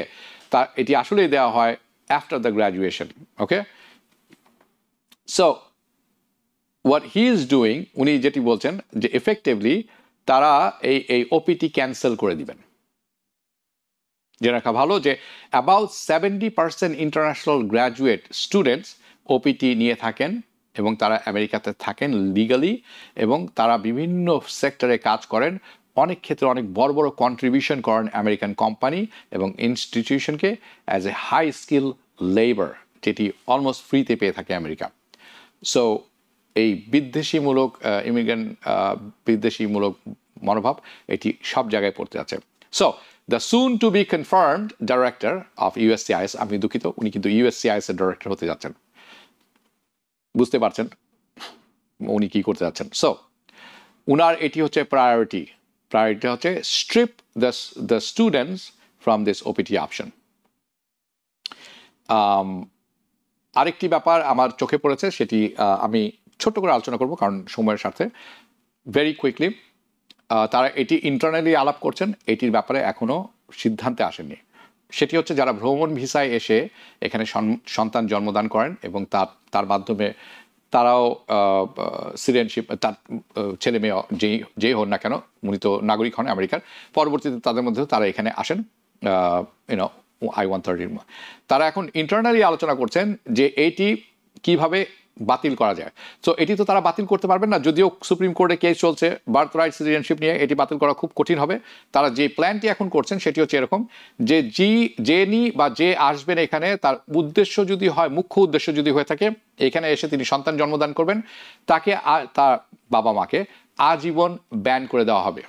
তা এটি আসলেই দেওয়া হয় after the graduation. Okay, so what he is doing, উনি যেটি বলছেন যে এফেক্টিভলি তারা এই ওপিটি ক্যান্সেল করে দিবেন। জেনে রাখা ভালো যে about 70% international graduate students OPT নিয়ে থাকেন, এবং তারা আমেরিকাতে থাকেন লিগালি, এবং তারা বিভিন্ন সেক্টরে কাজ করেন, অনেক ক্ষেত্রে অনেক বড় বড় কন্ট্রিবিউশন করেন আমেরিকান কোম্পানি এবং ইনস্টিটিউশনকে as a high skill labour, যেটি অলমোস্ট ফ্রিতে পেয়ে থাকে আমেরিকা। সো এই বিদ্বেষীমূলক বিদ্বেষীমূলক মনোভাব এটি সব জায়গায় পড়তে আছে। So the soon to be confirmed director of USCIS, আমি দুঃখিত, উনি কিন্তু USCIS এর ডাইরেক্টর হতে যাচ্ছেন, বুঝতে পারছেন উনি কি করতে যাচ্ছেন। সো উনার এটি হচ্ছে প্রায়োরিটি হচ্ছে strip the students from this OPT option. আরেকটি ব্যাপার আমার চোখে পড়েছে, সেটি আমি ছোট্ট করে আলোচনা করব কারণ সময়ের সাথে। ভেরি কুইকলি, তারা এটি ইন্টারনালি আলাপ করছেন, এটির ব্যাপারে এখনও সিদ্ধান্তে আসেননি। সেটি হচ্ছে যারা ভ্রমণ ভিসায় এসে এখানে সন্তান জন্মদান করেন এবং তার মাধ্যমে তারাও সিটিজেনশিপ, তার ছেলে মেয়ে যেই হন না কেন, উনি তো নাগরিক হন আমেরিকার, পরবর্তীতে তাদের মধ্যে তারা এখানে আসেন I-130 তারা এখন ইন্টারনালি আলোচনা করছেন যে এইটি কিভাবে বাতিল করা যায়। সো এটি তো তারা বাতিল করতে পারবেন না, যদিও সুপ্রিম কোর্টে কেস চলছে বার্থ রাইট সিটিজেনশিপ নিয়ে, এটি বাতিল করা খুব কঠিন হবে। তারা যে প্ল্যানটি এখন করছেন সেটি হচ্ছে এরকম যে যিনি বা যে আসবেন এখানে, তার উদ্দেশ্য যদি হয়, মুখ্য উদ্দেশ্য যদি হয়ে থাকে এখানে এসে তিনি সন্তান জন্মদান করবেন, তাকে তার বাবা মাকে আজীবন ব্যান করে দেওয়া হবে।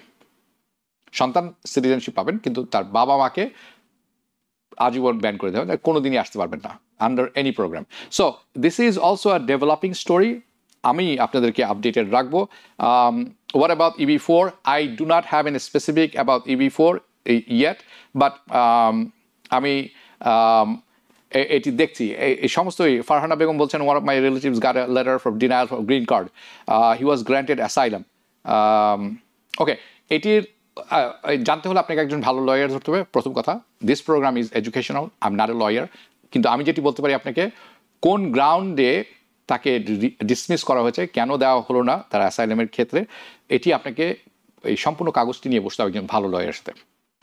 সন্তান সিটিজেনশিপ পাবেন, কিন্তু তার বাবা মাকে আজীবন ব্যান করে দেওয়া হবে, কোনোদিনই আসতে পারবেন না under any program. So this is also a developing story. আমি আপনাদেরকে আপডেটেড রাখবো। What about EB4? I do not have any specific about EB4 yet, but আমি এটি দেখছি এই সমস্তই। ফারহানা বেগম বলছেন one of my relatives got a letter for denial of green card. He was granted asylum. Okay, এটির জানতে হলে আপনাকে একজন ভালো লয়ার ধরতে হবে। প্রথম কথা, this programme is educational, I am not a lawyer, কিন্তু আমি যেটি বলতে পারি আপনাকে, কোন গ্রাউন্ডে তাকে ডিসমিস করা হয়েছে, কেন দেওয়া হলো না তার অ্যাসাইলামের ক্ষেত্রে, এটি আপনাকে এই সম্পূর্ণ কাগজটি নিয়ে বসতে হবে একজন ভালো লয়ারের সাথে।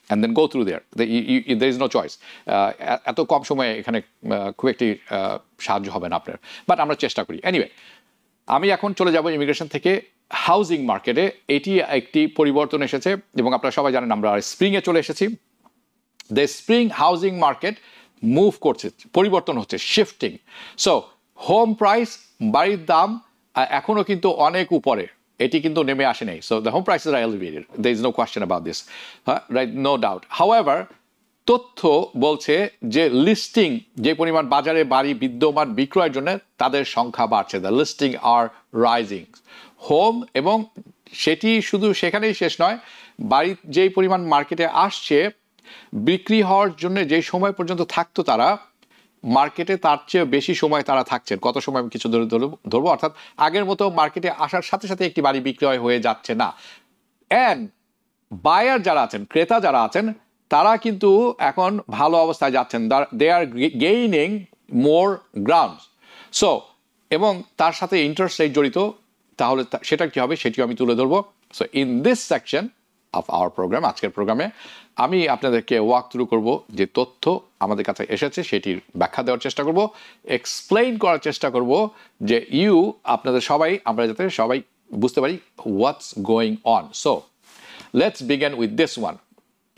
and then go through there. There is no choice. এত কম সময়ে এখানে খুব একটি সাহায্য হবে না আপনার, বাট আমরা চেষ্টা করি। এনিওয়ে, আমি এখন চলে যাব ইমিগ্রেশন থেকে হাউজিং মার্কেটে। এটি একটি পরিবর্তন এসেছে এবং আপনারা সবাই জানেন আমরা স্প্রিংয়ে চলে এসেছি। The spring housing market move করছে, পরিবর্তন হচ্ছে, শিফটিং। সো হোম প্রাইস, বাড়ির দাম এখনও কিন্তু অনেক উপরে, এটি কিন্তু নেমে আসে নাই। So the home prices are elevated, there is no question about this, right, no doubt. However, তথ্য বলছে যে লিস্টিং, যে পরিমাণ বাজারে বাড়ি বিদ্যমান বিক্রয়ের জন্য তাদের সংখ্যা বাড়ছে। The listing are rising home, এবং সেটি শুধু সেখানেই শেষ নয়, বাড়ি যেই পরিমাণ মার্কেটে আসছে বিক্রি হওয়ার জন্য যেই সময় পর্যন্ত থাকতো তারা মার্কেটে, তার চেয়ে বেশি সময় তারা থাকছেন। কত সময় আমি কিছু ধরবো, অর্থাৎ আগের মতো মার্কেটে আসার সাথে সাথে একটি বাড়ি বিক্রয় হয়ে যাচ্ছে না। অ্যান্ড বায়ার যারা আছেন, ক্রেতা যারা আছেন, তারা কিন্তু এখন ভালো অবস্থায় যাচ্ছেন। দে আর গেইনিং মোর গ্রাউন্ড। সো, এবং তার সাথে ইন্টারেস্ট রেট জড়িত, তাহলে সেটা কি হবে সেটিও আমি তুলে ধরবো। So in this section of our program, আজকের প্রোগ্রামে আমি আপনাদেরকে ওয়াক থ্রু করব, যে তথ্য আমাদের কাছে এসেছে সেটির ব্যাখ্যা দেওয়ার চেষ্টা করব, এক্সপ্লেইন করার চেষ্টা করব, যে আপনাদের সবাই, আমরা যাতে সবাই বুঝতে পারি what's going on. So let's begin with this one.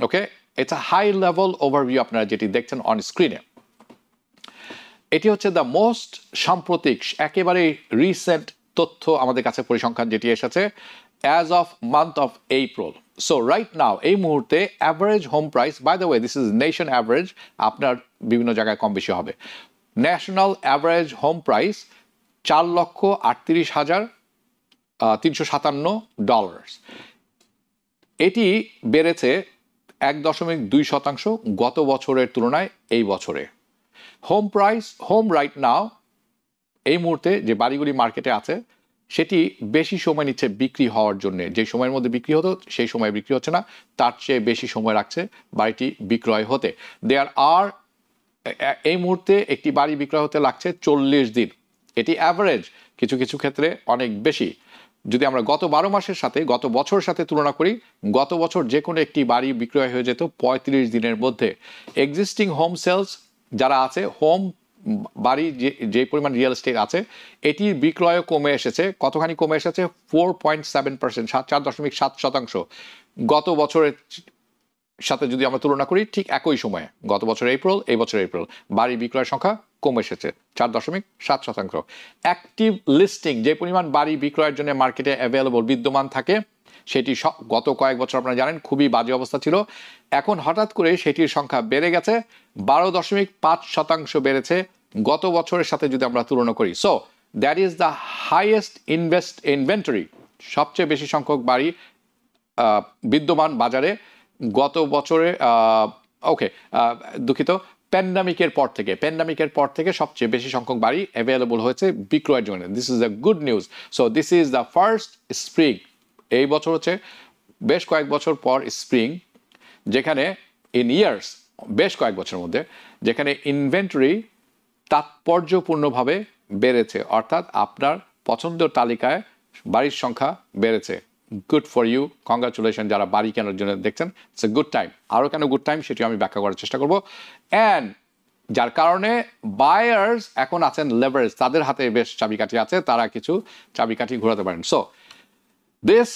Okay, it's a high level overview আপনারা যেটি দেখছেন অন স্ক্রিনে। এটি হচ্ছে দ্য মোস্ট সাম্প্রতিক, একেবারে রিসেন্ট তথ্য আমাদের কাছে, পরিসংখ্যান যেটি এসেছে as of month of April. So right now, এই মুহূর্তে average home price, by the way this is nation average, আপনার বিভিন্ন জায়গায় কম বেশি হবে। National average home price $4,38,357। এটি বেড়েছে 1.2% গত বছরের তুলনায় এই বছরে। Home price, home right now, এই মুহূর্তে যে বাড়িগুলি মার্কেটে আছে সেটি বেশি সময় নিচ্ছে বিক্রি হওয়ার জন্য। যে সময়ের মধ্যে বিক্রি হতো সেই সময় বিক্রি হচ্ছে না, তার চেয়ে বেশি সময় রাখছে বাড়িটি বিক্রয় হতে। এই মুহূর্তে একটি বাড়ি বিক্রয় হতে লাগছে 40 দিন। এটি অ্যাভারেজ, কিছু কিছু ক্ষেত্রে অনেক বেশি। যদি আমরা গত 12 মাসের সাথে, গত বছরের সাথে তুলনা করি, গত বছর যে কোনো একটি বাড়ি বিক্রয় হয়ে যেত 35 দিনের মধ্যে। এক্সিস্টিং হোম সেলস যারা আছে, হোম বাড়ি যে পরিমাণ রিয়েল এস্টেট আছে, এটির বিক্রয় কমে এসেছে। কতখানি কমে এসেছে? 4.7%, 4.7%। গত বছরের সাথে যদি আমরা তুলনা করি, ঠিক একই সময়ে, গত বছর এপ্রিল, এই বছর এপ্রিল, বাড়ি বিক্রয়ের সংখ্যা কমে এসেছে 4.7%। অ্যাক্টিভ লিস্টিং, যে পরিমাণ বাড়ি বিক্রয়ের জন্য মার্কেটে অ্যাভেলেবল বিদ্যমান থাকে, সেটি গত কয়েক বছর আপনারা জানেন খুবই বাজে অবস্থা ছিল। এখন হঠাৎ করে সেটির সংখ্যা বেড়ে গেছে, 12.5% বেড়েছে গত বছরের সাথে যদি আমরা তুলনা করি। So that is the highest inventory, সবচেয়ে বেশি সংখ্যক বাড়ি বিদ্যমান বাজারে গত বছরে। দুঃখিত, প্যান্ডামিকের পর থেকে সবচেয়ে বেশি সংখ্যক বাড়ি অ্যাভেলেবল হয়েছে বিক্রয়ের জন্য। This is the good news. So this is the first spring. এই বছর হচ্ছে বেশ কয়েক বছর পর স্প্রিং, যেখানে ইন ইয়ার্স, বেশ কয়েক বছরের মধ্যে, যেখানে ইনভেন্টরি তাৎপর্যপূর্ণভাবে বেড়েছে, অর্থাৎ আপনার পছন্দের তালিকায় বাড়ির সংখ্যা বেড়েছে। গুড ফর ইউ, কংগ্রাচুলেশন যারা বাড়ি কেনার জন্য দেখছেন। It's a good time. আরও কেন গুড টাইম সেটি আমি ব্যাখ্যা করার চেষ্টা করব। অ্যান্ড যার কারণে বায়ার্স এখন আছেন লেভারেজ, তাদের হাতে বেশ চাবিকাঠি আছে, তারা কিছু চাবিকাঠি ঘোরাতে পারেন। সো দিস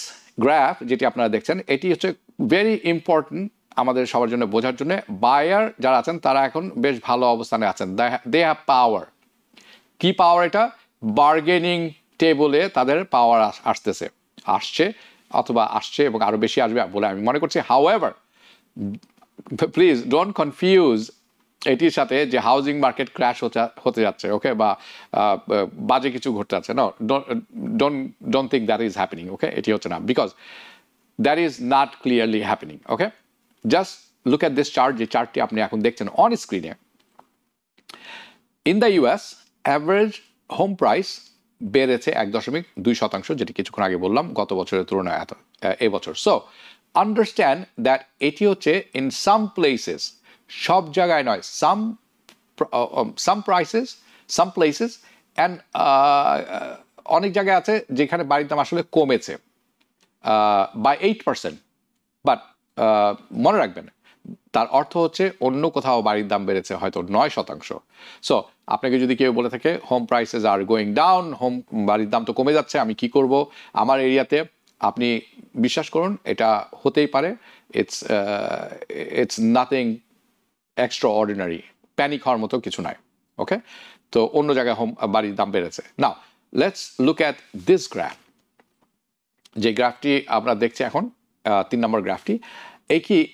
গ্রাফ যেটি আপনারা দেখছেন, এটি হচ্ছে ভেরি ইম্পর্টেন্ট আমাদের সবার জন্য বোঝার জন্য। বায়ার যারা আছেন তারা এখন বেশ ভালো অবস্থানে আছেন। They have power. কি পাওয়ার? এটা বার্গেনিং টেবলে তাদের পাওয়ার আসছে এবং আরো বেশি আসবে বলে আমি মনে করছি। হাউএভার, প্লিজ ডোন্ট কনফিউজ এটির সাথে যে হাউজিং মার্কেট ক্র্যাশ হতে যাচ্ছে, ওকে, বা বাজে কিছু ঘটতে যাচ্ছে। No, don't think that is happening, okay. এটি হচ্ছে না, because that is not clearly happening, okay. Just look at this chart, যে চার্টটি আপনি এখন দেখছেন অন স্ক্রিনে। In the US average home price বেড়েছে 1.2%, যেটি কিছুক্ষণ আগে বললাম, গত বছরের তুলনায় এবছর। সো আন্ডারস্ট্যান্ড দ্যাট এটি হচ্ছে ইন সাম প্লেসেস, সব জায়গায় নয়, সাম প্লেসেস অ্যান্ড অনেক জায়গায় আছে যেখানে বাড়ির দাম আসলে কমেছে বাই 8%। বাট মনে রাখবেন, তার অর্থ হচ্ছে অন্য কোথাও বাড়ির দাম বেড়েছে হয়তো 9%। সো আপনাকে যদি কেউ বলে থাকে home prices are going down, home বাড়ির দাম তো কমে যাচ্ছে, আমি কি করব আমার এরিয়াতে, আপনি বিশ্বাস করুন এটা হতেই পারে। It's nothing extra ordinary, panic হওয়ার মতো কিছু নাই। ওকে, তো অন্য জায়গায় বাড়ির দাম বেড়েছে। Now let's look at this graph. যে গ্রাফটি আমরা দেখছি এখন 3 নম্বর গ্রাফটি,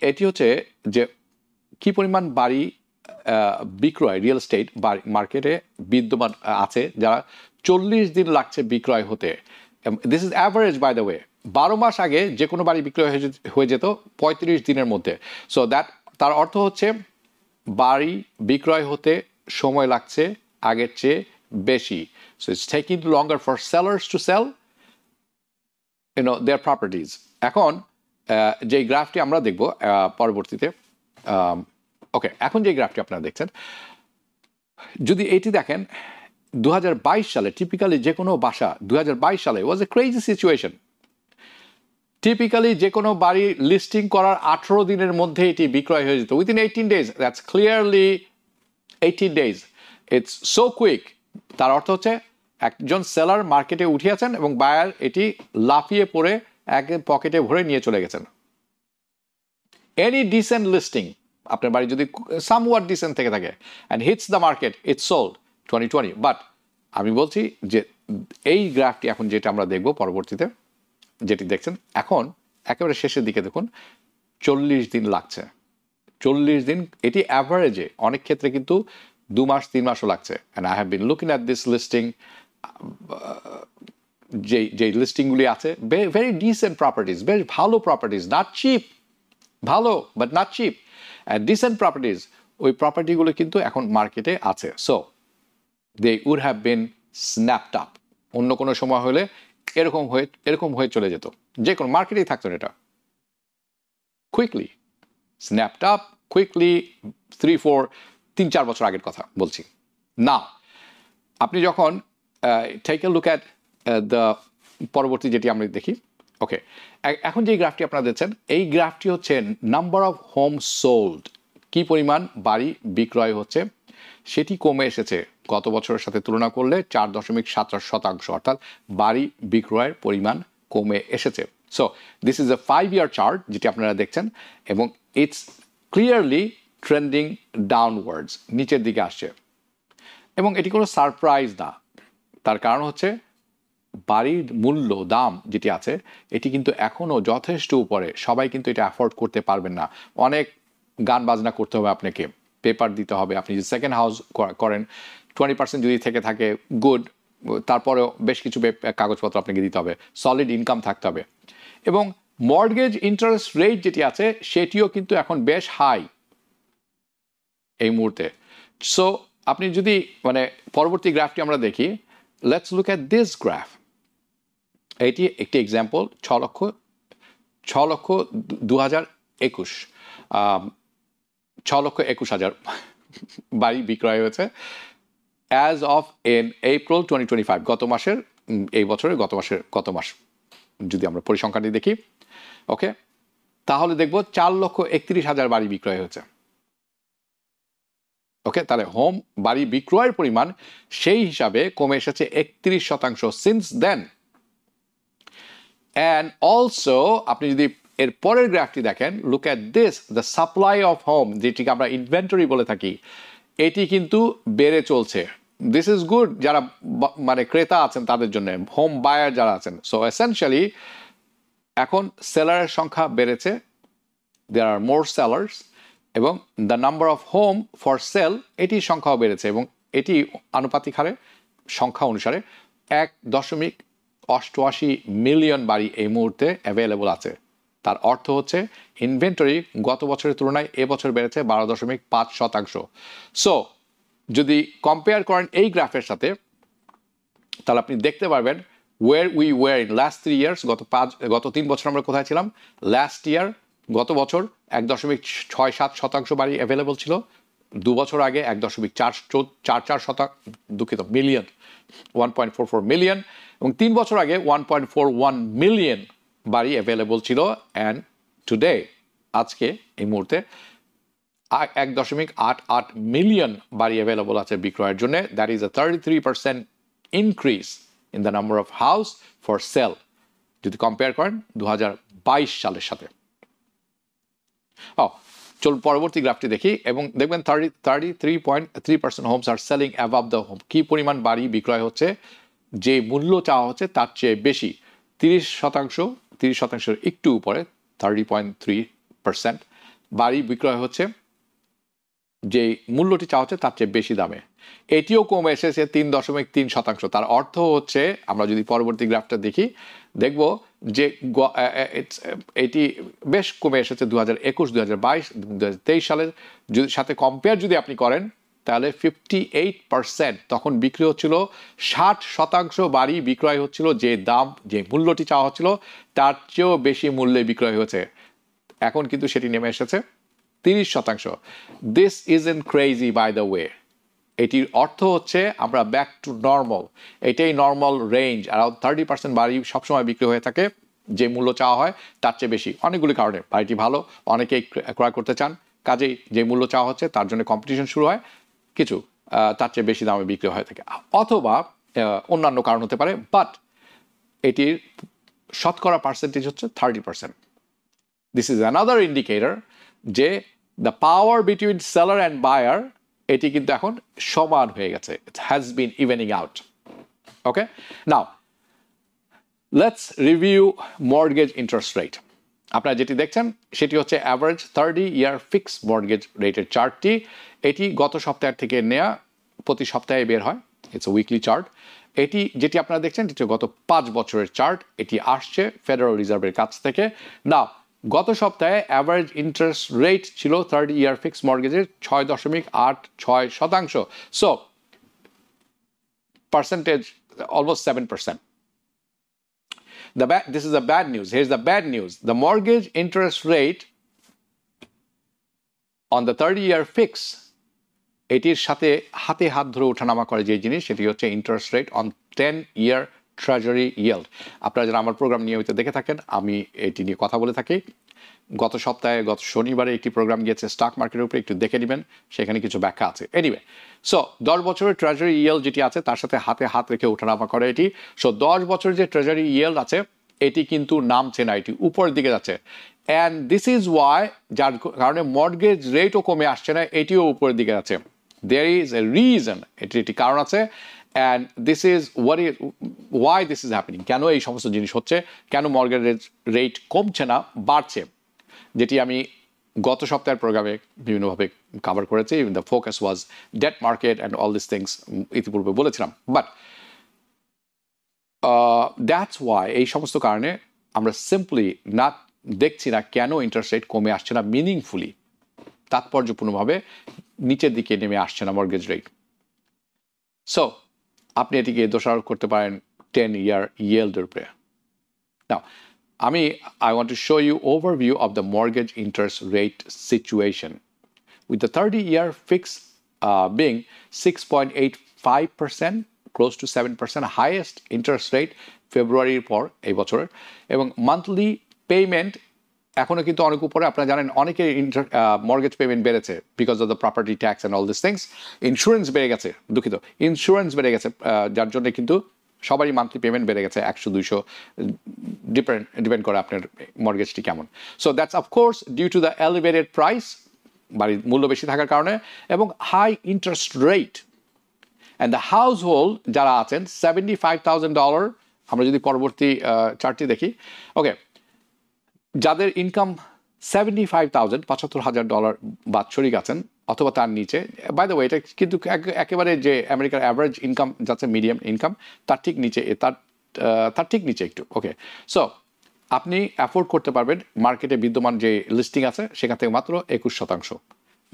এটি হচ্ছে যে কি পরিমাণ বাড়ি বিক্রয় রিয়েল এস্টেট মার্কেটে বিদ্যমান আছে, যারা 40 দিন লাগছে বিক্রয় হতে। This is average by the way. 12 মাস আগে যে কোনো বাড়ি বিক্রয় হয়ে যেত 35 দিনের মধ্যে। সো তার অর্থ হচ্ছে বাড়ি বিক্রয় হতে সময় লাগছে আগের চেয়ে বেশি। So it's taking longer for sellers to sell their properties. এখন যে গ্রাফটি আমরা দেখব পরবর্তীতে, ওকে, এখন যে গ্রাফটি আপনারা দেখছেন, যদি এটি দেখেন 2022 সালে টিপিক্যালি যে কোনো বাসা 2022 সালে ওয়াজ এ ক্রেজি সিচুয়েশন। টিপিক্যালি যে কোনো বাড়ি লিস্টিং করার 18 দিনের মধ্যে এটি বিক্রয় হয়ে যেত, within 18 days। That's clearly 18 days। It's so quick. তার অর্থ হচ্ছে একজন সেলার মার্কেটে উঠিয়েছেন এবং বায়ার এটি লাফিয়ে পড়ে এক পকেটে ভরে নিয়ে চলে গেছেন। এনি ডিসেন্ট লিস্টিং, আপনার বাড়ি যদি সামওয়াট ডিসেন্ট থেকে থাকে and hits the market, it's sold 2020। But আমি বলছি যে এই গ্রাফটি এখন যেটা আমরা দেখব পরবর্তীতে, যেটি দেখছেন এখন একেবারে শেষের দিকে দেখুন 40 দিন লাগছে। 40 দিন, এটি অ্যাভারেজে, অনেক ক্ষেত্রে কিন্তু 2 মাস 3 মাসও লাগছে। And I have been looking at this listing. যে লিস্টিংগুলি আছে ভেরি ডিসেন্ট প্রপার্টিজ, বেশ ভালো প্রপার্টিজ, নট চিপ, ভালো but not cheap, and decent properties, ওই প্রপার্টিগুলো কিন্তু এখন মার্কেটে আছে। So they would have been snapped up. অন্য কোনো সময় হলে এরকম হয়ে চলে যেত, যে কোনো মার্কেটেই থাকতো এটা। কুইকলি স্ন্যাপড আপ, কুইকলি 3-4 বছর আগের কথা বলছি না। আপনি যখন take a look at the পরবর্তী যেটি আমরা দেখি, ওকে, এখন যে গ্রাফটি আপনারা দেখছেন, এই গ্রাফটি হচ্ছে নাম্বার অফ হোম সোল্ড, কি পরিমাণ বাড়ি বিক্রয় হচ্ছে, সেটি কমে এসেছে গত বছরের সাথে তুলনা করলে 4.7%, অর্থাৎ বাড়ি বিক্রয়ের পরিমাণ কমে এসেছে। So this is a 5-year chart যেটি আপনারা দেখছেন, এবং ইটস ক্লিয়ারলি ট্রেন্ডিং ডাউনওয়ার্ডস, নিচের দিকে আসছে। এবং এটি কোনো সারপ্রাইজ না, তার কারণ হচ্ছে বাড়ির মূল্য দাম যেটি আছে এটি কিন্তু এখনও যথেষ্ট উপরে। সবাই কিন্তু এটা অ্যাফোর্ড করতে পারবেন না। অনেক গান বাজনা করতে হবে আপনাকে, পেপার দিতে হবে। আপনি যদি সেকেন্ড হাউস করেন 20% যদি থেকে থাকে গুড, তারপরেও বেশ কিছু কাগজপত্র আপনাকে দিতে হবে, সলিড ইনকাম থাকতে হবে। এবং মর্টগেজ ইন্টারেস্ট রেট যেটি আছে সেটিও কিন্তু এখন বেশ হাই এই মুহূর্তে। সো আপনি যদি পরবর্তী গ্রাফটি আমরা দেখি, let's look at this graph. এটি একটি এক্সাম্পল, 6,21,000 6,21,000 বাড়ি বিক্রয় হয়েছে অ্যাজ অফ ইন এপ্রিল 2025, গত মাসের, এই বছরের গত মাস যদি আমরা পরিসংখ্যানটি দেখি, ওকে, তাহলে দেখব 4,31,000 বাড়ি বিক্রয় হয়েছে। ওকে, তাহলে হোম বাড়ি বিক্রয়ের পরিমাণ সেই হিসাবে কমে এসেছে 31% সিন্স দেন। অ্যান্ড অলসো আপনি যদি এর পরের গ্রাফটি দেখেন, look at this, the supply of home, যেটিকে আমরা ইনভেন্টরি বলে থাকি, এটি কিন্তু বেড়ে চলছে। দিস ইজ গুড যারা ক্রেতা আছেন তাদের জন্য, হোম বায়ার যারা আছেন। সো এসেনশিয়ালি এখন সেলারের সংখ্যা বেড়েছে, দেয়ার আর মোর সেলার্স, এবং the number of home for sale এটির সংখ্যাও বেড়েছে, এবং এটি আনুপাতিক হারে সংখ্যা অনুসারে 1.88 মিলিয়ন বাড়ি এই মুহূর্তে অ্যাভেলেবল আছে। তার অর্থ হচ্ছে ইনভেন্টরি গত বছরের তুলনায় এবছর বেড়েছে 12.5%। সো যদি কম্পেয়ার করেন এই গ্রাফের সাথে, তাহলে আপনি দেখতে পারবেন where we were in last 3 years, গত 3 বছর আমরা কোথায় ছিলাম। লাস্ট ইয়ার, গত বছর 1.67% বাড়ি অ্যাভেলেবল ছিল, 2 বছর আগে 1.44 মিলিয়ন, 1.44 মিলিয়ন, এবং 3 বছর আগে 1.41 মিলিয়ন বাড়ি অ্যাভেলেবল ছিল। অ্যান্ড টুডে, আজকে এই মুহূর্তে 1.88 মিলিয়ন বাড়ি অ্যাভেলেবল আছে বিক্রয়ের জন্য। That is a 33% increase in the number of house for sale যদি কম্পেয়ার করেন 2022 সালের সাথে। চলুন পরবর্তী গ্রাফটি দেখি এবং দেখবেন 33.3% homes are selling above the home. কি পরিমাণ বাড়ি বিক্রয় হচ্ছে যে মূল্য চাওয়া হচ্ছে তার চেয়ে বেশি, 30% একটু উপরে 30.3% বাড়ি বিক্রয় হচ্ছে যে মূল্যটি চাওয়া হচ্ছে তার চেয়ে বেশি দামে। এটিও কমে এসেছে 3.3%। তার অর্থ হচ্ছে আমরা যদি পরবর্তী গ্রাফটা দেখি দেখব যে এটি বেশ কমে এসেছে 2021, 2022, 2023 সালের সাথে কম্পেয়ার যদি আপনি করেন তাহলে 58% তখন বিক্রি হচ্ছিল, 60% বাড়ি বিক্রয় হচ্ছিল যে দাম যে মূল্যটি চাওয়া হচ্ছিল তার চেয়েও বেশি মূল্যে বিক্রয় হয়েছে। এখন কিন্তু সেটি নেমে এসেছে 30%। This isn't crazy by the way. এটির অর্থ হচ্ছে আমরা ব্যাক টু নর্মাল, এটাই নর্মাল রেঞ্জ। অ্যারাউন্ড 30% বাড়ি সবসময় বিক্রি হয়ে থাকে যে মূল্য চাওয়া হয় তার চেয়ে বেশি, অনেকগুলি কারণে। বাড়িটি ভালো, অনেকেই ক্রয় করতে চান, কাজেই যে মূল্য চাওয়া হচ্ছে তার জন্য কম্পিটিশন শুরু হয়, কিছু তার চেয়ে বেশি দামে বিক্রি হয়ে থাকে, অথবা অন্যান্য কারণ হতে পারে। বাট এটির শতকরা পার্সেন্টেজ হচ্ছে 30%। দিস ইজ অ্যানাদার ইন্ডিকেটর যে the power between seller and buyer এটি কিন্তু এখন সমান হয়ে গেছে। It has been evening out. Okay, now let's review mortgage interest rate. আপনারা যেটি দেখছেন সেটি হচ্ছে অ্যাভারেজ 30-year ফিক্সড মর্টগেজ রেটের চার্টটি। এটি গত সপ্তাহের থেকে নেওয়া, প্রতি সপ্তাহে বের হয়, ইটস এ উইকলি চার্ট। এটি যেটি আপনারা দেখছেন এটি গত 5 বছরের চার্ট। এটি আসছে ফেডারেল রিজার্ভের কাছ থেকে। নাও গত সপ্তাহে অ্যাভারেজ ইন্টারেস্ট রেট ছিল 30-year ফিক্সড মর্টগেজের 6.86%। So percentage almost 7%. This is the bad news. Here's the bad news. The mortgage interest rate on the 30-year fix, এটির সাথে হাতে হাত ধরে ওঠানামা করে যে জিনিস সেটি হচ্ছে interest rate on 10-year treasury yield। আপনারা যারা আমার প্রোগ্রাম নিয়মিত দেখে থাকেন আমি এটি নিয়ে কথা বলে থাকি। গত সপ্তাহে গত শনিবারে একটি প্রোগ্রাম গিয়েছে স্টক মার্কেটের উপরে, একটু দেখে নেবেন, সেখানে কিছু ব্যাখ্যা আছে। এনিওয়ে, সো 10 বছরের ট্রেজারি yield যেটি আছে তার সাথে হাতে হাত রেখে ওঠানামা করে এটি। সো 10 বছরের যে ট্রেজারি yield আছে এটি কিন্তু নামছে না, এটি উপরের দিকে যাচ্ছে। অ্যান্ড দিস ইজ ওয়াই, যার কারণে মর্টগেজ রেটও কমে আসছে না, এটিও উপরের দিকে যাচ্ছে। দেয়ার ইজ এ রিজন, এটির একটি কারণ আছে। And this is why this is happening. কেন এই সমস্ত জিনিস হচ্ছে, কেন মর্টগেজ রেট কমছে না, বাড়ছে, যেটি আমি গত সপ্তাহের প্রোগ্রামে বিভিন্নভাবে কভার করেছি। The focus was debt market and all this things, ইতিপূর্বে বলেছিলাম। বাট দ্যাটস ওয়াই, এই সমস্ত কারণে আমরা সিম্পলি না দেখছি না কেন ইন্টারেস্ট রেট কমে আসছে না মিনিংফুলি, তাৎপর্যপূর্ণভাবে নিচের দিকে নেমে আসছে না মর্টগেজ রেট। সো আপনি এটিকে দোষারোপ করতে পারেন 10-year yield-এর উপরে। নাও I want to show you overview of the mortgage interest rate situation. With the 30-year fix being 6.85%, close to 7%, highest interest rate ফেব্রুয়ারির পর এই বছরের, এবং মান্থলি পেমেন্ট এখনও কিন্তু অনেক উপরে। আপনারা জানেন অনেকে মর্টগেজ পেমেন্ট বেড়েছে because of the property tax and all this things. Insurance বেড়ে গেছে, দুঃখিত, ইন্স্যুরেন্স বেড়ে গেছে, যার জন্য কিন্তু সবারই মান্থলি পেমেন্ট বেড়ে গেছে 100-200, ডিপেন্ড করে আপনার মর্টগেজটি কেমন। So that's of course due to the elevated price, বাড়ির মূল্য বেশি থাকার কারণে, এবং high interest rate. And the household যারা আছেন $75,000, আমরা যদি পরবর্তী চার্টটি দেখি, ওকে, যাদের ইনকাম $75,000, $75,000 বাৎসরিক আছেন অথবা তার নিচে, বাই দ্য ওয়ে এটা কিন্তু একেবারে যে আমেরিকার অ্যাভারেজ ইনকাম যাচ্ছে মিডিয়াম ইনকাম তার ঠিক নিচে, তার ঠিক নিচে একটু। ওকে, সো আপনি অ্যাফোর্ড করতে পারবেন মার্কেটে বিদ্যমান যে লিস্টিং আছে সেখান থেকে মাত্র 21%,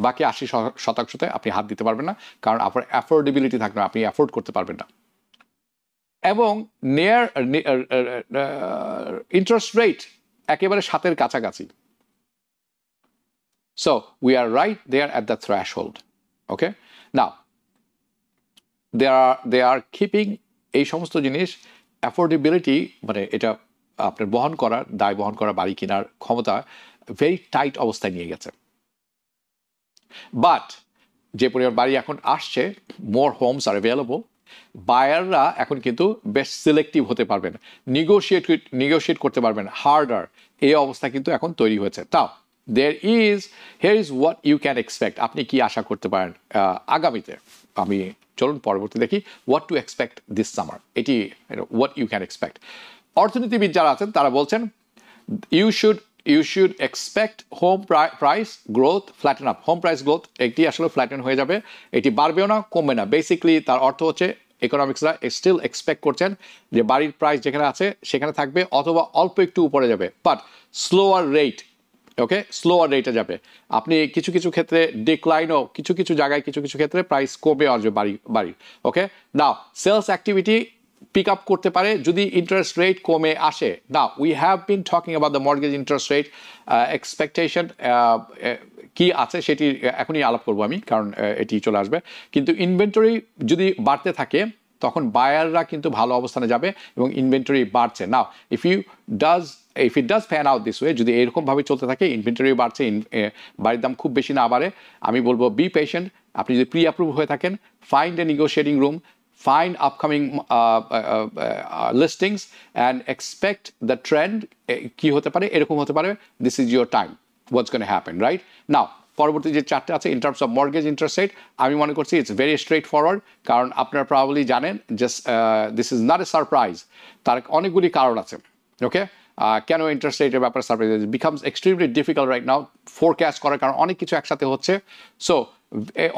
বাকি 80%তে আপনি হাত দিতে পারবেন না, কারণ আপনার অ্যাফোর্ডেবিলিটি থাকবে না, আপনি অ্যাফোর্ড করতে পারবেন না। এবং ইন্টারেস্ট রেট একেবারে 7-এর কাছাকাছি। So we are right there at the threshold. Okay, now they are keeping এই সমস্ত জিনিস অ্যাফোর্ডেবিলিটি, মানে এটা আপনার বহন করার, দায় বহন করা, বাড়ি কেনার ক্ষমতা ভেরি টাইট অবস্থায় নিয়ে গেছে। বাট যে পরিমাণ বাড়ি এখন আসছে, মোর হোমস আর অ্যাভেলেবল, বায়াররা এখন কিন্তু বেশ সিলেক্টিভ হতে পারবেন, নেগোশিয়েট করতে পারবেন হার্ডার, এই অবস্থা কিন্তু এখন তৈরি হয়েছে। তাও here is what you can expect, আপনি কি আশা করতে পারেন আগামীতে। আমি চলুন পরবর্তী দেখি what to expect this summer, এটি what you can expect। অর্থনীতিবিদ যারা আছেন তারা বলছেন you should expect home price growth flatten up, home price growth একটি আসলে ফ্ল্যাটেন হয়ে যাবে, এটি বাড়বেও না কমবে না। বেসিক্যালি তার অর্থ হচ্ছে ইকোনমিক্সরা স্টিল এক্সপেক্ট করছেন যে বাড়ির প্রাইস যেখানে আছে সেখানে থাকবে অথবা অল্প একটু উপরে যাবে, but slower rate, okay, slower রেটে যাবে। আপনি কিছু কিছু ক্ষেত্রে ডিক্লাইনও, কিছু কিছু জায়গায় কিছু কিছু ক্ষেত্রে প্রাইস কমে আসবে বাড়ির, ওকে। নাও সেলস অ্যাক্টিভিটি পিক আপ করতে পারে যদি ইন্টারেস্ট রেট কমে আসে। Now we have been talking about the mortgage interest rate expectation কি আছে সেটি এখনই আলাপ করবো আমি, কারণ এটি চলে আসবে। কিন্তু ইনভেন্টরি যদি বাড়তে থাকে তখন বায়াররা কিন্তু ভালো অবস্থানে যাবে এবং ইনভেন্টরি বাড়ছে। নাও if it does pan out this way, যদি এরকমভাবে চলতে থাকে, ইনভেন্টরি বাড়ছে, বাড়ির দাম খুব বেশি না বাড়ে, আমি বলবো বি পেশেন্ট। আপনি যদি প্রি অ্যাপ্রুভ হয়ে থাকেন, find a negotiating room, find upcoming listings and expect the trend কি হতে পারে, এরকম হতে পারে, this is your time, what's going to happen, right? Now পরবর্তী যে চারটে আছে in terms of mortgage interest rate, আমি মনে করছি ইটস ভেরি স্ট্রেট ফরওয়ার্ড, কারণ আপনারা প্রবাবলি জানেন just this is not a surprise, তার অনেকগুলি কারণ আছে, ওকে। কেন ইন্টারেস্ট রেটের ব্যাপারে surprise becomes extremely difficult right now forecast করার, কারণ অনেক কিছু একসাথে হচ্ছে। সো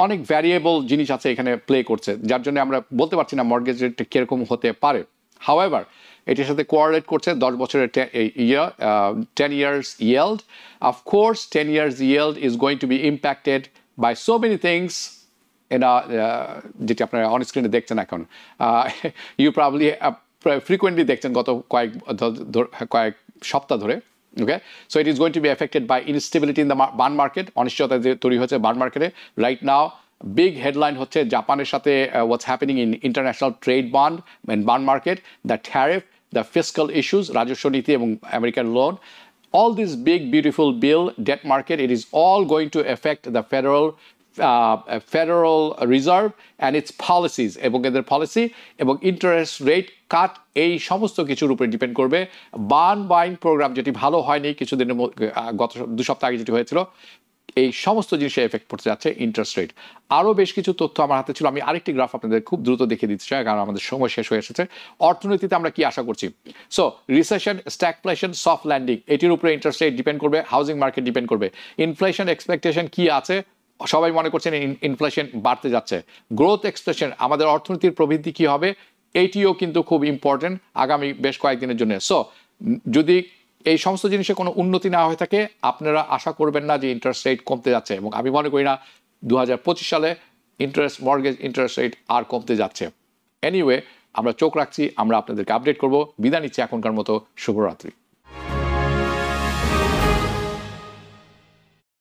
অনেক ভ্যারিয়েবল জিনিস আছে এখানে প্লে করছে, যার জন্য আমরা বলতে পারছি না মর্গেজ রেটটা কীরকম হতে পারে। হাউএভার এটির সাথে কোয়ারেট করছে 10 বছরের 10 years yield. Of course 10 years yield is going to be impacted by so many things যেটি আপনারা অন স্ক্রিনে দেখছেন এখন, ইউ প্রবাবলি ফ্রিকুয়েন্টলি দেখছেন গত কয়েক সপ্তাহ ধরে, okay, so it is going to be affected by instability in the bond market, অনিশ্চয়তা যে তৈরি হচ্ছে বন্ড মার্কেটে রাইট নাও। বিগ হেডলাইন হচ্ছে জাপানের সাথে what's happening in international trade bond and bond market, the tariff, the fiscal issues, রাজস্ব নীতি এবং American loan, all this big beautiful bill, debt market, it is all going to affect the Federal Reserve and its policies, এবং এদের পলিসি এবং ইন্টারেস্ট রেট কাট, এই সমস্ত কিছুর উপরে ডিপেন্ড করবে। বন্ড বাইং প্রোগ্রাম যেটি ভালো হয়নি কিছুদিনের গত 2 সপ্তাহ আগে যেটি হয়েছিল, এই সমস্ত জিনিসে এফেক্ট পড়তে যাচ্ছে ইন্টারেস্ট রেট। আরও বেশ কিছু তথ্য আমার হাতে ছিল, আমি আরেকটি গ্রাফ আপনাদের খুব দ্রুত দেখিয়ে দিতে চাই কারণ আমাদের সময় শেষ হয়ে এসেছে। অর্থনীতিতে আমরা কি আশা করছি? So recession, stagflation, soft landing, এটির উপরে ইন্টারেস্ট রেট ডিপেন্ড করবে, হাউজিং মার্কেট ডিপেন্ড করবে। ইনফ্লেশন এক্সপেকটেশন কি আছে? সবাই মনে করছেন ইনফ্লেশন বাড়তে যাচ্ছে। গ্রোথ এক্সপেকটেশন, আমাদের অর্থনীতির প্রবৃদ্ধি কি হবে, এইটিও কিন্তু খুব ইম্পর্টেন্ট আগামী বেশ কয়েকদিনের জন্য। সো যদি এই সমস্ত জিনিসে কোনো উন্নতি না হয়ে থাকে, আপনারা আশা করবেন না যে ইন্টারেস্ট রেট কমতে যাচ্ছে, এবং আমি মনে করি না 2025 সালে মর্গেজ ইন্টারেস্ট রেট আর কমতে যাচ্ছে। এনিওয়ে আমরা চোখ রাখছি, আমরা আপনাদেরকে আপডেট করব। বিদায় নিচ্ছি এখনকার মতো, শুভরাত্রি।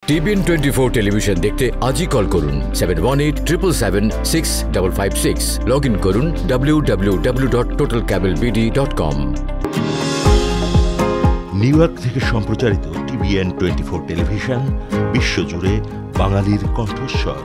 TBN 24 টেলিভিশন দেখতে আজই কল করুন 7187776556, লগ ইন করুন www.totalcablebd.com। নিউ ইয়র্ক থেকে সম্প্রচারিত TBN 24 টেলিভিশন বিশ্বজুড়ে বাঙালির কণ্ঠস্বর।